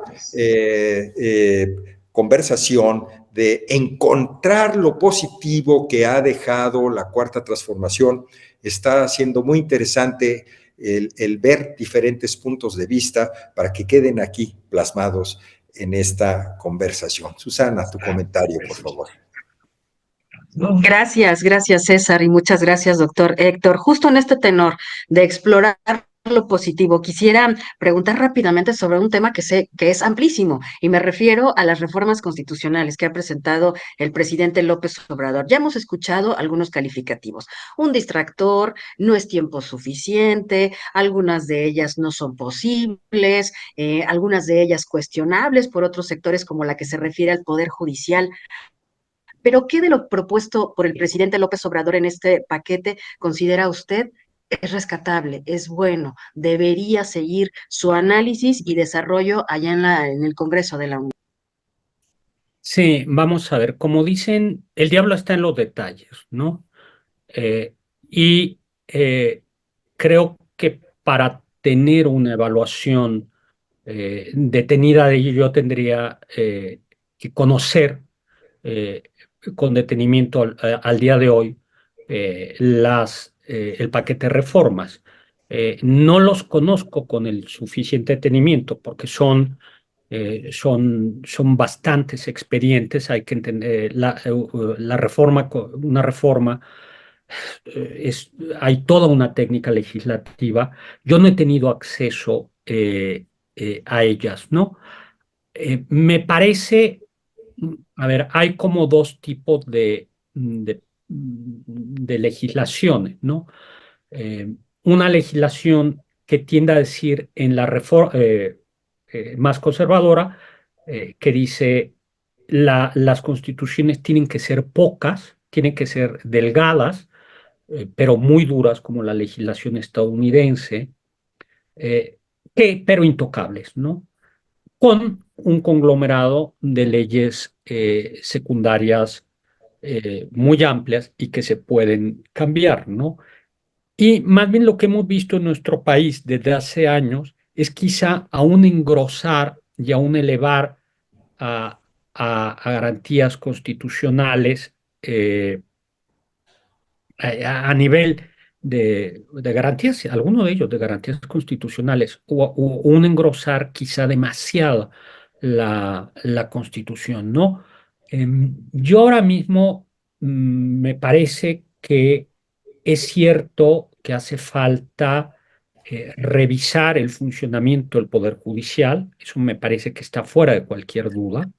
conversación de encontrar lo positivo que ha dejado la cuarta transformación, está siendo muy interesante el ver diferentes puntos de vista para que queden aquí plasmados en esta conversación. Susana, tu comentario, por favor. Gracias, gracias César y muchas gracias doctor Héctor. Justo en este tenor de explorar lo positivo, quisiera preguntar rápidamente sobre un tema que sé que es amplísimo y me refiero a las reformas constitucionales que ha presentado el presidente López Obrador. Ya hemos escuchado algunos calificativos. Un distractor, no es tiempo suficiente, algunas de ellas no son posibles, algunas de ellas cuestionables por otros sectores como la que se refiere al Poder Judicial. Pero, ¿qué de lo propuesto por el presidente López Obrador en este paquete considera usted es rescatable, es bueno, debería seguir su análisis y desarrollo allá en el Congreso de la Unión? Sí, vamos a ver, como dicen, el diablo está en los detalles, ¿no? Eh, y creo que para tener una evaluación detenida de ello, yo tendría que conocer eh, con detenimiento al día de hoy el paquete de reformas. No los conozco con el suficiente detenimiento porque son bastantes expedientes. Hay que entender la reforma, una reforma hay toda una técnica legislativa. Yo no he tenido acceso a ellas, ¿no? Me parece, a ver, hay como dos tipos de legislaciones, ¿no? Una legislación que tiende a decir en la reforma más conservadora, que dice las constituciones tienen que ser pocas, tienen que ser delgadas, pero muy duras como la legislación estadounidense, eh, pero intocables, ¿no? Con un conglomerado de leyes secundarias muy amplias y que se pueden cambiar, ¿no? Y más bien lo que hemos visto en nuestro país desde hace años es quizá aún engrosar y aún elevar a, a garantías constitucionales a nivel de garantías, alguno de ellos de garantías constitucionales, o un engrosar quizá demasiado la Constitución, ¿no? Yo ahora mismo me parece que es cierto que hace falta revisar el funcionamiento del Poder Judicial, eso me parece que está fuera de cualquier duda.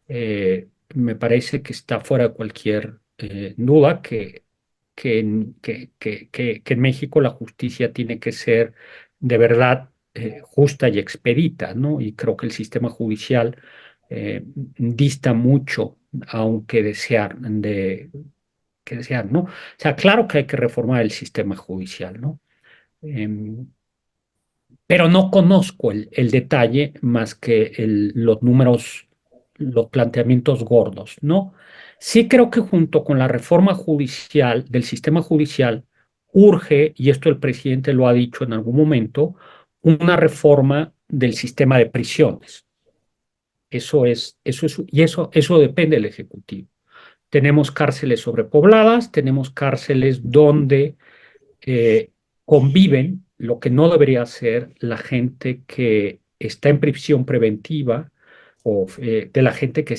Me parece que está fuera de cualquier duda que en México la justicia tiene que ser de verdad justa y expedita, ¿no? Y creo que el sistema judicial dista mucho, aunque desear, ¿no? O sea, claro que hay que reformar el sistema judicial, ¿no? Em, pero no conozco el detalle más que los números, los planteamientos gordos, ¿no? Sí creo que junto con la reforma judicial, del sistema judicial, urge, y esto el presidente lo ha dicho en algún momento, una reforma del sistema de prisiones. Eso depende del Ejecutivo. Tenemos cárceles sobrepobladas, tenemos cárceles donde eh, conviven, lo que no debería ser la gente que está en prisión preventiva o de la gente que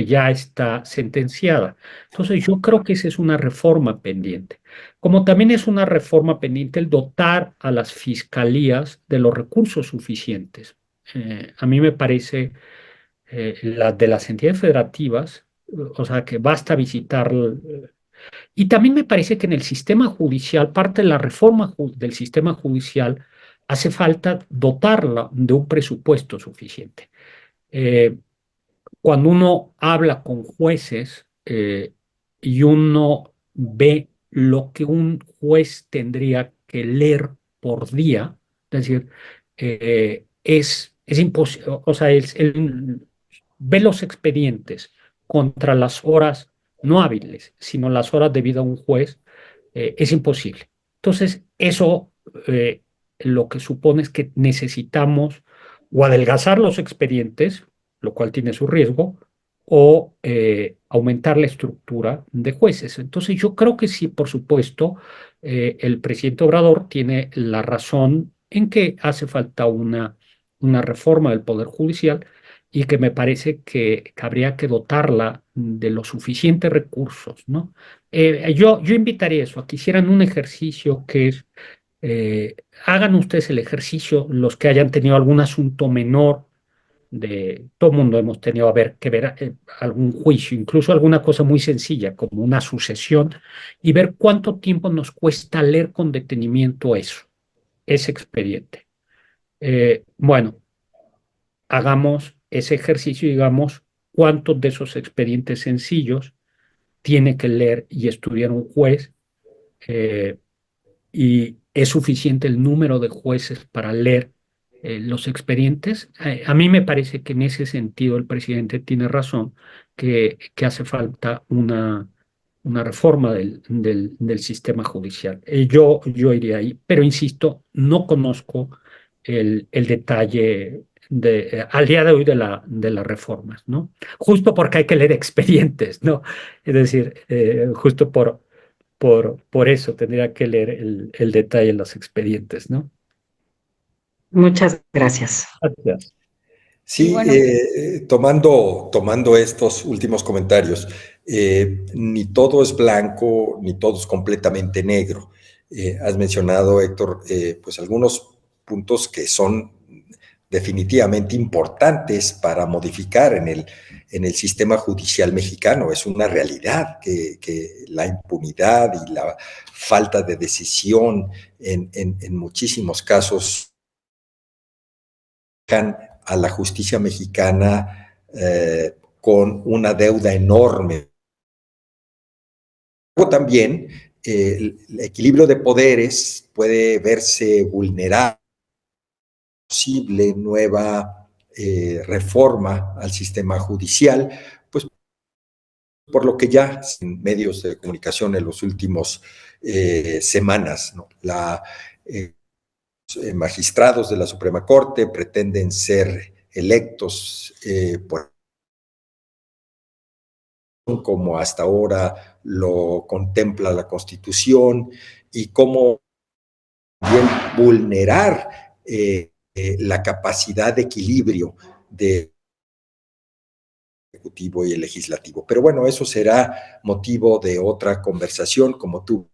ya está sentenciada. Entonces, yo creo que esa es una reforma pendiente. Como también es una reforma pendiente el dotar a las fiscalías de los recursos suficientes. A mí me parece de las entidades federativas, o sea, que basta visitar y también me parece que en el sistema judicial, parte de la reforma del sistema judicial, hace falta dotarla de un presupuesto suficiente. Eh, Cuando uno habla con jueces y uno ve lo que un juez tendría que leer por día, es decir, es imposible, o sea, ve los expedientes contra las horas no hábiles, sino las horas de vida a un juez, es imposible. Entonces, eso lo que supone es que necesitamos o adelgazar los expedientes, lo cual tiene su riesgo, o aumentar la estructura de jueces. Entonces, yo creo que sí, por supuesto, el presidente Obrador tiene la razón en que hace falta una reforma del Poder Judicial y que me parece que habría que dotarla de los suficientes recursos, ¿no? Yo invitaría eso, a que hicieran un ejercicio que es, eh, hagan ustedes el ejercicio, los que hayan tenido algún asunto menor, de todo mundo hemos tenido que ver algún juicio, incluso alguna cosa muy sencilla como una sucesión, y ver cuánto tiempo nos cuesta leer con detenimiento eso, ese expediente. Bueno, hagamos ese ejercicio y digamos cuántos de esos expedientes sencillos tiene que leer y estudiar un juez, eh, y es suficiente el número de jueces para leer los expedientes. A mí me parece que en ese sentido el presidente tiene razón, que hace falta una reforma del sistema judicial. Yo iría ahí, pero insisto, no conozco el detalle al día de hoy de las reformas, ¿no? Justo porque hay que leer expedientes, ¿no? Es decir, justo por eso tendría que leer el detalle en los expedientes, ¿no? Muchas gracias. Gracias. Y Sí, bueno, tomando estos últimos comentarios, ni todo es blanco, ni todo es completamente negro. Has mencionado, Héctor, pues algunos puntos que son definitivamente importantes para modificar en el sistema judicial mexicano. Es una realidad que la impunidad y la falta de decisión en muchísimos casos a la justicia mexicana con una deuda enorme. Luego también el equilibrio de poderes puede verse vulnerado, posible nueva reforma al sistema judicial, pues por lo que ya en medios de comunicación en los últimos semanas, ¿no? Magistrados de la Suprema Corte pretenden ser electos por como hasta ahora lo contempla la Constitución y cómo bien vulnerar la capacidad de equilibrio del Ejecutivo y el Legislativo. Pero bueno, eso será motivo de otra conversación, como tú,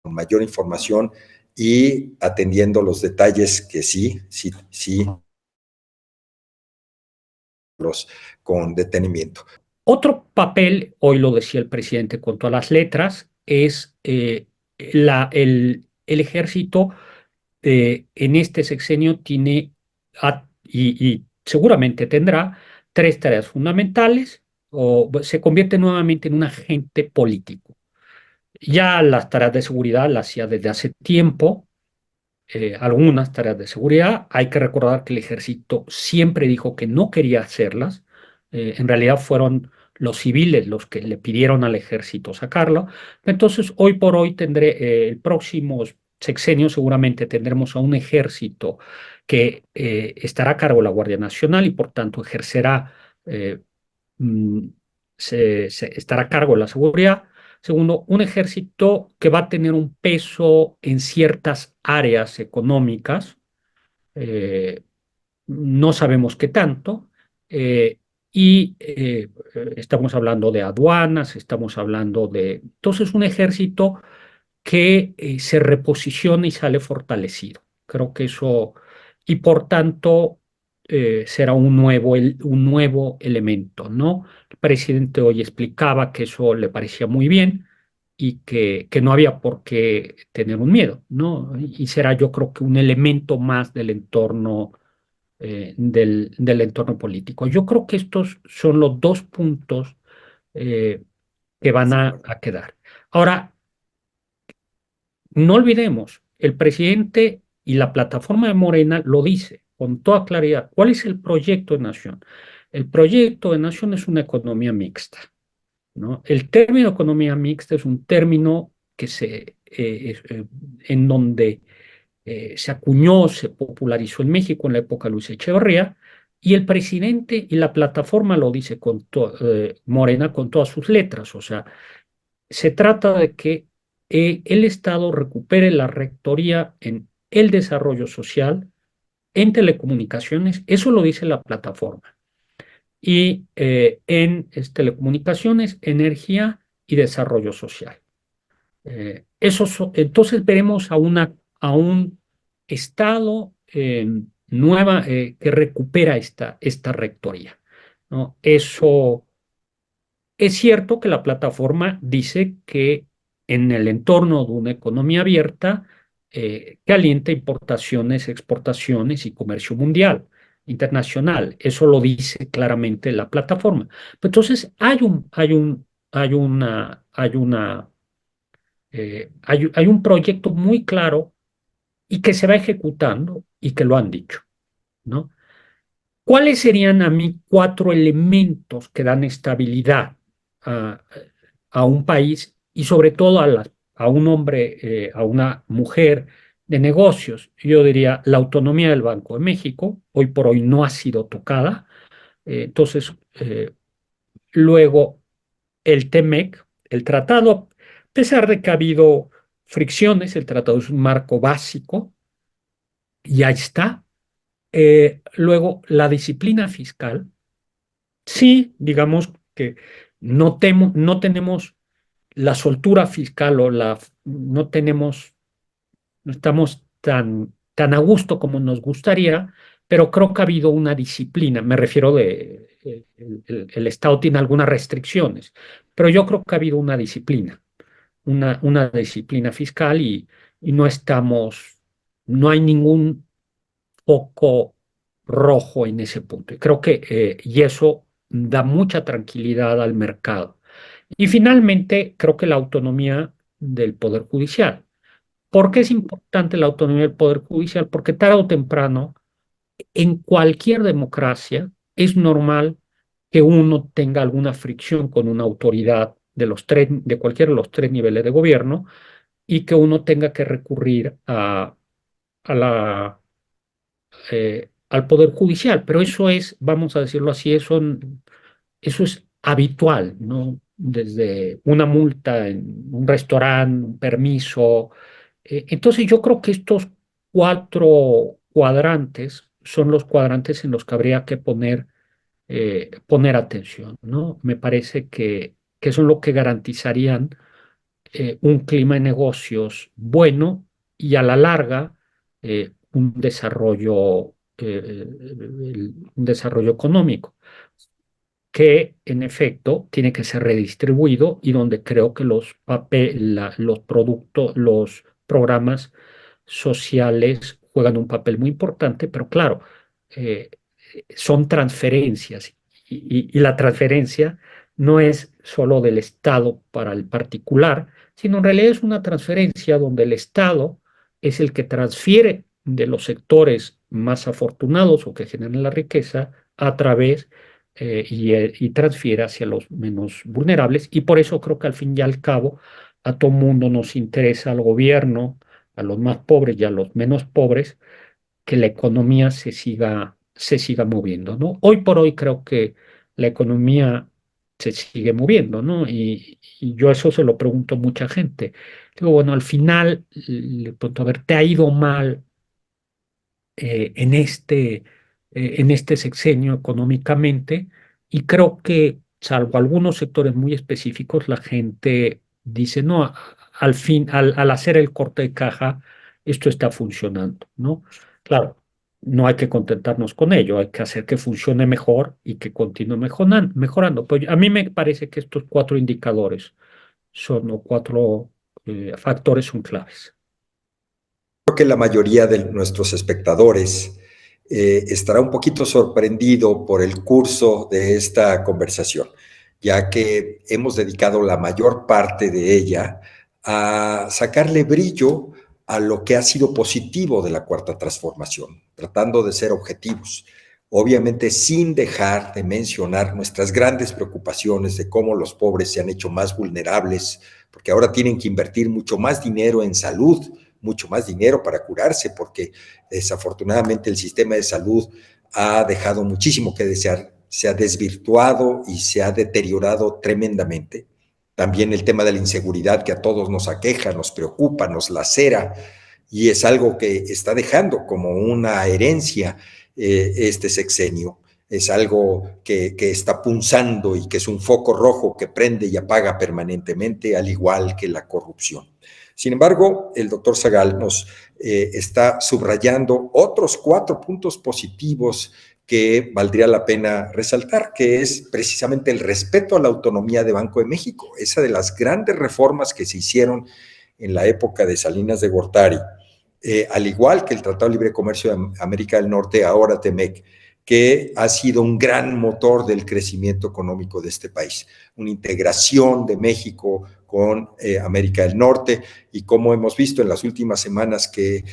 con mayor información y atendiendo los detalles que sí, los con detenimiento. Otro papel, hoy lo decía el presidente con todas las letras, es el ejército en este sexenio tiene y seguramente tendrá tres tareas fundamentales o se convierte nuevamente en un agente político. Ya las tareas de seguridad las hacía desde hace tiempo, algunas tareas de seguridad. Hay que recordar que el ejército siempre dijo que no quería hacerlas. En realidad fueron los civiles los que le pidieron al ejército sacarlo. Entonces, hoy por hoy el próximo sexenio seguramente tendremos a un ejército que estará a cargo de la Guardia Nacional y por tanto ejercerá, eh, mm, estará a cargo de la seguridad. Segundo, un ejército que va a tener un peso en ciertas áreas económicas, eh, no sabemos qué tanto, eh, y estamos hablando de aduanas, estamos hablando de... Entonces, un ejército que se reposiciona y sale fortalecido. Creo que eso, y por tanto, será un nuevo elemento, ¿no? El presidente hoy explicaba que eso le parecía muy bien y que no había por qué tener un miedo, ¿no? Y será, yo creo que un elemento más del entorno, del entorno político. Yo creo que estos son los dos puntos eh, que van a quedar. Ahora, no olvidemos, el presidente y la plataforma de Morena lo dice, con toda claridad cuál es el proyecto de nación. El proyecto de nación es una economía mixta, ¿no? El término economía mixta es un término que en donde se acuñó, se popularizó en México en la época de Luis Echeverría, y el presidente y la plataforma lo dice Morena con todas sus letras. O sea, se trata de que el Estado recupere la rectoría en el desarrollo social, en telecomunicaciones, eso lo dice la plataforma, y en telecomunicaciones, energía y desarrollo social. Entonces veremos a un Estado que recupera esta rectoría, ¿no? Eso es cierto que la plataforma dice que en el entorno de una economía abierta, que alienta importaciones, exportaciones y comercio mundial, internacional. Eso lo dice claramente la plataforma. Entonces hay un proyecto muy claro y que se va ejecutando y que lo han dicho, ¿no? ¿Cuáles serían a mí cuatro elementos que dan estabilidad a, a un país y sobre todo a un hombre, a una mujer de negocios? Yo diría la autonomía del Banco de México, hoy por hoy no ha sido tocada. Entonces, luego el TEMEC, el tratado, a pesar de que ha habido fricciones, el tratado es un marco básico, y ahí está. Luego, la disciplina fiscal. Sí, digamos que no tenemos la soltura fiscal no estamos tan a gusto como nos gustaría, pero creo que ha habido una disciplina. Me refiero el Estado tiene algunas restricciones, pero yo creo que ha habido una disciplina fiscal, y no hay ningún foco rojo en ese punto. Y creo y eso da mucha tranquilidad al mercado. Y finalmente, creo que la autonomía del Poder Judicial. ¿Por qué es importante la autonomía del Poder Judicial? Porque tarde o temprano, en cualquier democracia, es normal que uno tenga alguna fricción con una autoridad de cualquiera de los tres niveles de gobierno, y que uno tenga que recurrir a al Poder Judicial. Pero eso es, vamos a decirlo así, eso es habitual, ¿no? Desde una multa en un restaurante, un permiso. Entonces yo creo que estos cuatro cuadrantes son los cuadrantes en los que habría que poner atención, ¿no? Me parece que son lo que garantizarían un clima de negocios bueno y a la larga un desarrollo económico que en efecto tiene que ser redistribuido, y donde creo que los productos, los programas sociales juegan un papel muy importante. Pero claro, eh, son transferencias, y la transferencia no es solo del Estado para el particular, sino en realidad es una transferencia donde el Estado es el que transfiere de los sectores más afortunados o que generan la riqueza a través y transfiere hacia los menos vulnerables. Y por eso creo que al fin y al cabo a todo mundo nos interesa, al gobierno, a los más pobres y a los menos pobres, que la economía se siga moviendo, ¿no? Hoy por hoy creo que la economía se sigue moviendo, ¿no? Y yo eso se lo pregunto a mucha gente. Digo, bueno, al final, le pregunto, a ver, ¿te ha ido mal eh, en este, en este sexenio económicamente? Y creo que, salvo algunos sectores muy específicos, la gente dice, no, al fin, al hacer el corte de caja, esto está funcionando, ¿no? Claro, no hay que contentarnos con ello, hay que hacer que funcione mejor y que continúe mejorando. Pues a mí me parece que estos cuatro indicadores o cuatro factores son claves. Creo que la mayoría de nuestros espectadores estará un poquito sorprendido por el curso de esta conversación, ya que hemos dedicado la mayor parte de ella a sacarle brillo a lo que ha sido positivo de la Cuarta Transformación, tratando de ser objetivos. Obviamente sin dejar de mencionar nuestras grandes preocupaciones de cómo los pobres se han hecho más vulnerables, porque ahora tienen que invertir mucho más dinero en salud, mucho más dinero para curarse, porque desafortunadamente el sistema de salud ha dejado muchísimo que desear, se ha desvirtuado y se ha deteriorado tremendamente. También el tema de la inseguridad que a todos nos aqueja, nos preocupa, nos lacera, y es algo que está dejando como una herencia este sexenio. Es algo que está punzando y que es un foco rojo que prende y apaga permanentemente, al igual que la corrupción. Sin embargo, el doctor Zagal nos está subrayando otros 4 puntos positivos que valdría la pena resaltar, que es precisamente el respeto a la autonomía de Banco de México, esa de las grandes reformas que se hicieron en la época de Salinas de Gortari, al igual que el Tratado de Libre Comercio de América del Norte, ahora TEMEC, que ha sido un gran motor del crecimiento económico de este país, una integración de México con América del Norte, y como hemos visto en las últimas semanas que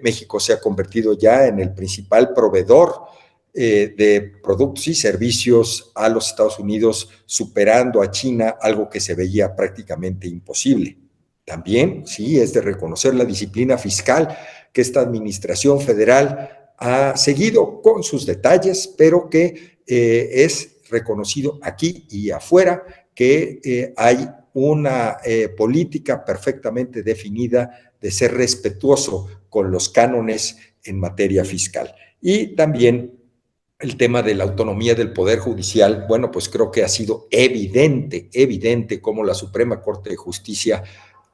México se ha convertido ya en el principal proveedor de productos y servicios a los Estados Unidos, superando a China, algo que se veía prácticamente imposible. También, sí, es de reconocer la disciplina fiscal que esta administración federal ha seguido con sus detalles, pero que es reconocido aquí y afuera que hay una política perfectamente definida de ser respetuoso con los cánones en materia fiscal. Y también el tema de la autonomía del Poder Judicial, bueno, pues creo que ha sido evidente cómo la Suprema Corte de Justicia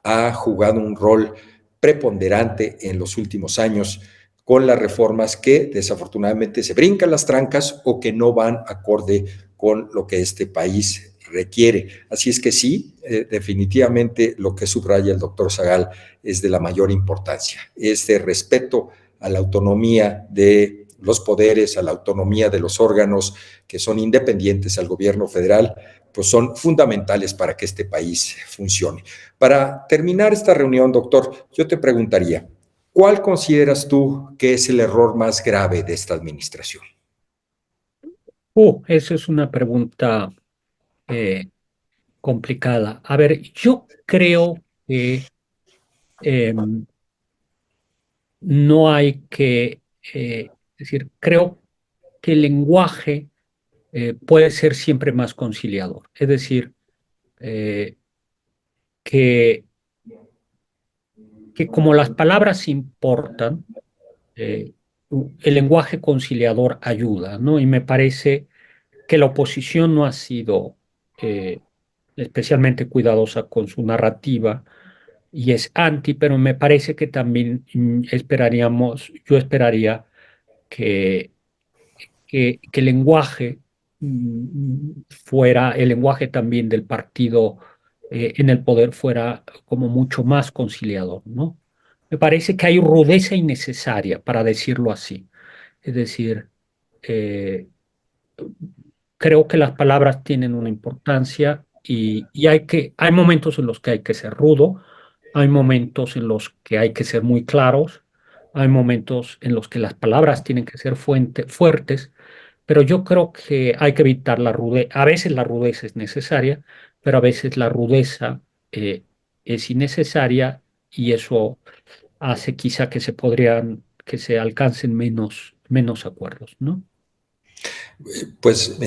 ha jugado un rol preponderante en los últimos años con las reformas que desafortunadamente se brincan las trancas o que no van acorde con lo que este país requiere. Así es que sí, definitivamente lo que subraya el doctor Zagal es de la mayor importancia, este respeto a la autonomía de los poderes, a la autonomía de los órganos que son independientes al gobierno federal, pues son fundamentales para que este país funcione. Para terminar esta reunión, doctor, yo te preguntaría, ¿cuál consideras tú que es el error más grave de esta administración? Esa es una pregunta eh, complicada. A ver, yo creo que no hay que decir, creo que el lenguaje puede ser siempre más conciliador. Es decir, eh, que, que como las palabras importan, eh, el lenguaje conciliador ayuda, ¿no? Y me parece que la oposición no ha sido especialmente cuidadosa con su narrativa y es anti, pero me parece que también yo esperaría que, que el lenguaje fuera, el lenguaje también del partido en el poder fuera como mucho más conciliador, ¿no? Me parece que hay rudeza innecesaria, para decirlo así. Es decir, eh, creo que las palabras tienen una importancia y hay momentos en los que hay que ser rudo, hay momentos en los que hay que ser muy claros, hay momentos en los que las palabras tienen que ser fuertes, pero yo creo que hay que evitar la rudeza. A veces la rudeza es necesaria, pero a veces la rudeza es innecesaria y eso hace quizá que se alcancen menos acuerdos, ¿no? Pues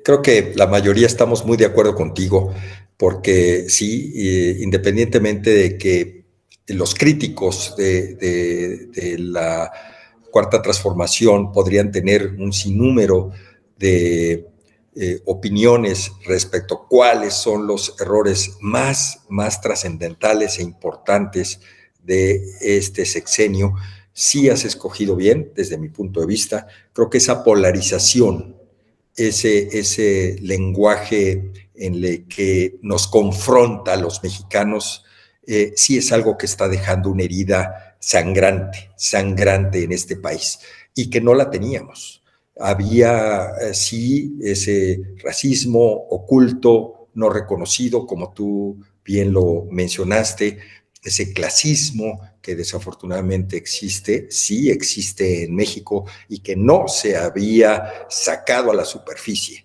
creo que la mayoría estamos muy de acuerdo contigo, porque sí, independientemente de que los críticos de la Cuarta Transformación podrían tener un sinnúmero de opiniones respecto a cuáles son los errores más trascendentales e importantes de este sexenio, sí has escogido bien, desde mi punto de vista. Creo que esa polarización, ese lenguaje en el que nos confronta a los mexicanos, sí es algo que está dejando una herida sangrante en este país y que no la teníamos. Había, sí, ese racismo oculto, no reconocido, como tú bien lo mencionaste, ese clasismo que desafortunadamente existe, sí existe en México y que no se había sacado a la superficie,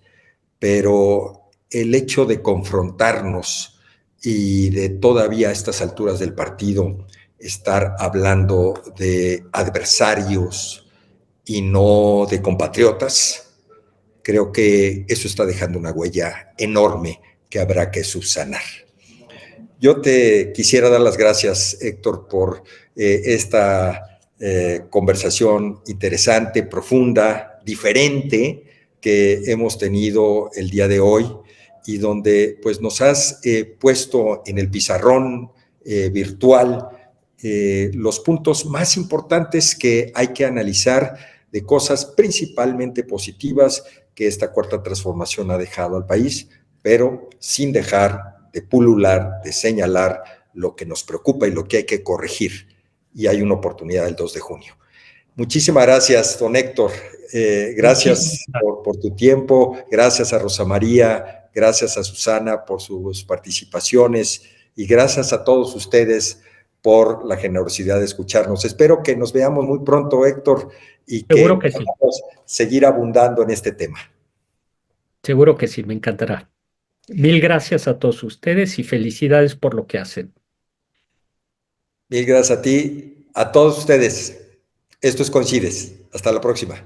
pero el hecho de confrontarnos y de todavía a estas alturas del partido estar hablando de adversarios y no de compatriotas, creo que eso está dejando una huella enorme que habrá que subsanar. Yo te quisiera dar las gracias, Héctor, por esta conversación interesante, profunda, diferente que hemos tenido el día de hoy y donde pues nos has puesto en el pizarrón virtual los puntos más importantes que hay que analizar de cosas principalmente positivas que esta cuarta transformación ha dejado al país, pero sin dejar de pulular, de señalar lo que nos preocupa y lo que hay que corregir. Y hay una oportunidad el 2 de junio. Muchísimas gracias, don Héctor. Gracias por tu tiempo. Gracias a Rosa María. Gracias a Susana por sus participaciones. Y gracias a todos ustedes por la generosidad de escucharnos. Espero que nos veamos muy pronto, Héctor, y que podamos seguir abundando en este tema. Seguro que sí, me encantará. Mil gracias a todos ustedes y felicidades por lo que hacen. Mil gracias a ti, a todos ustedes. Esto es Coincides. Hasta la próxima.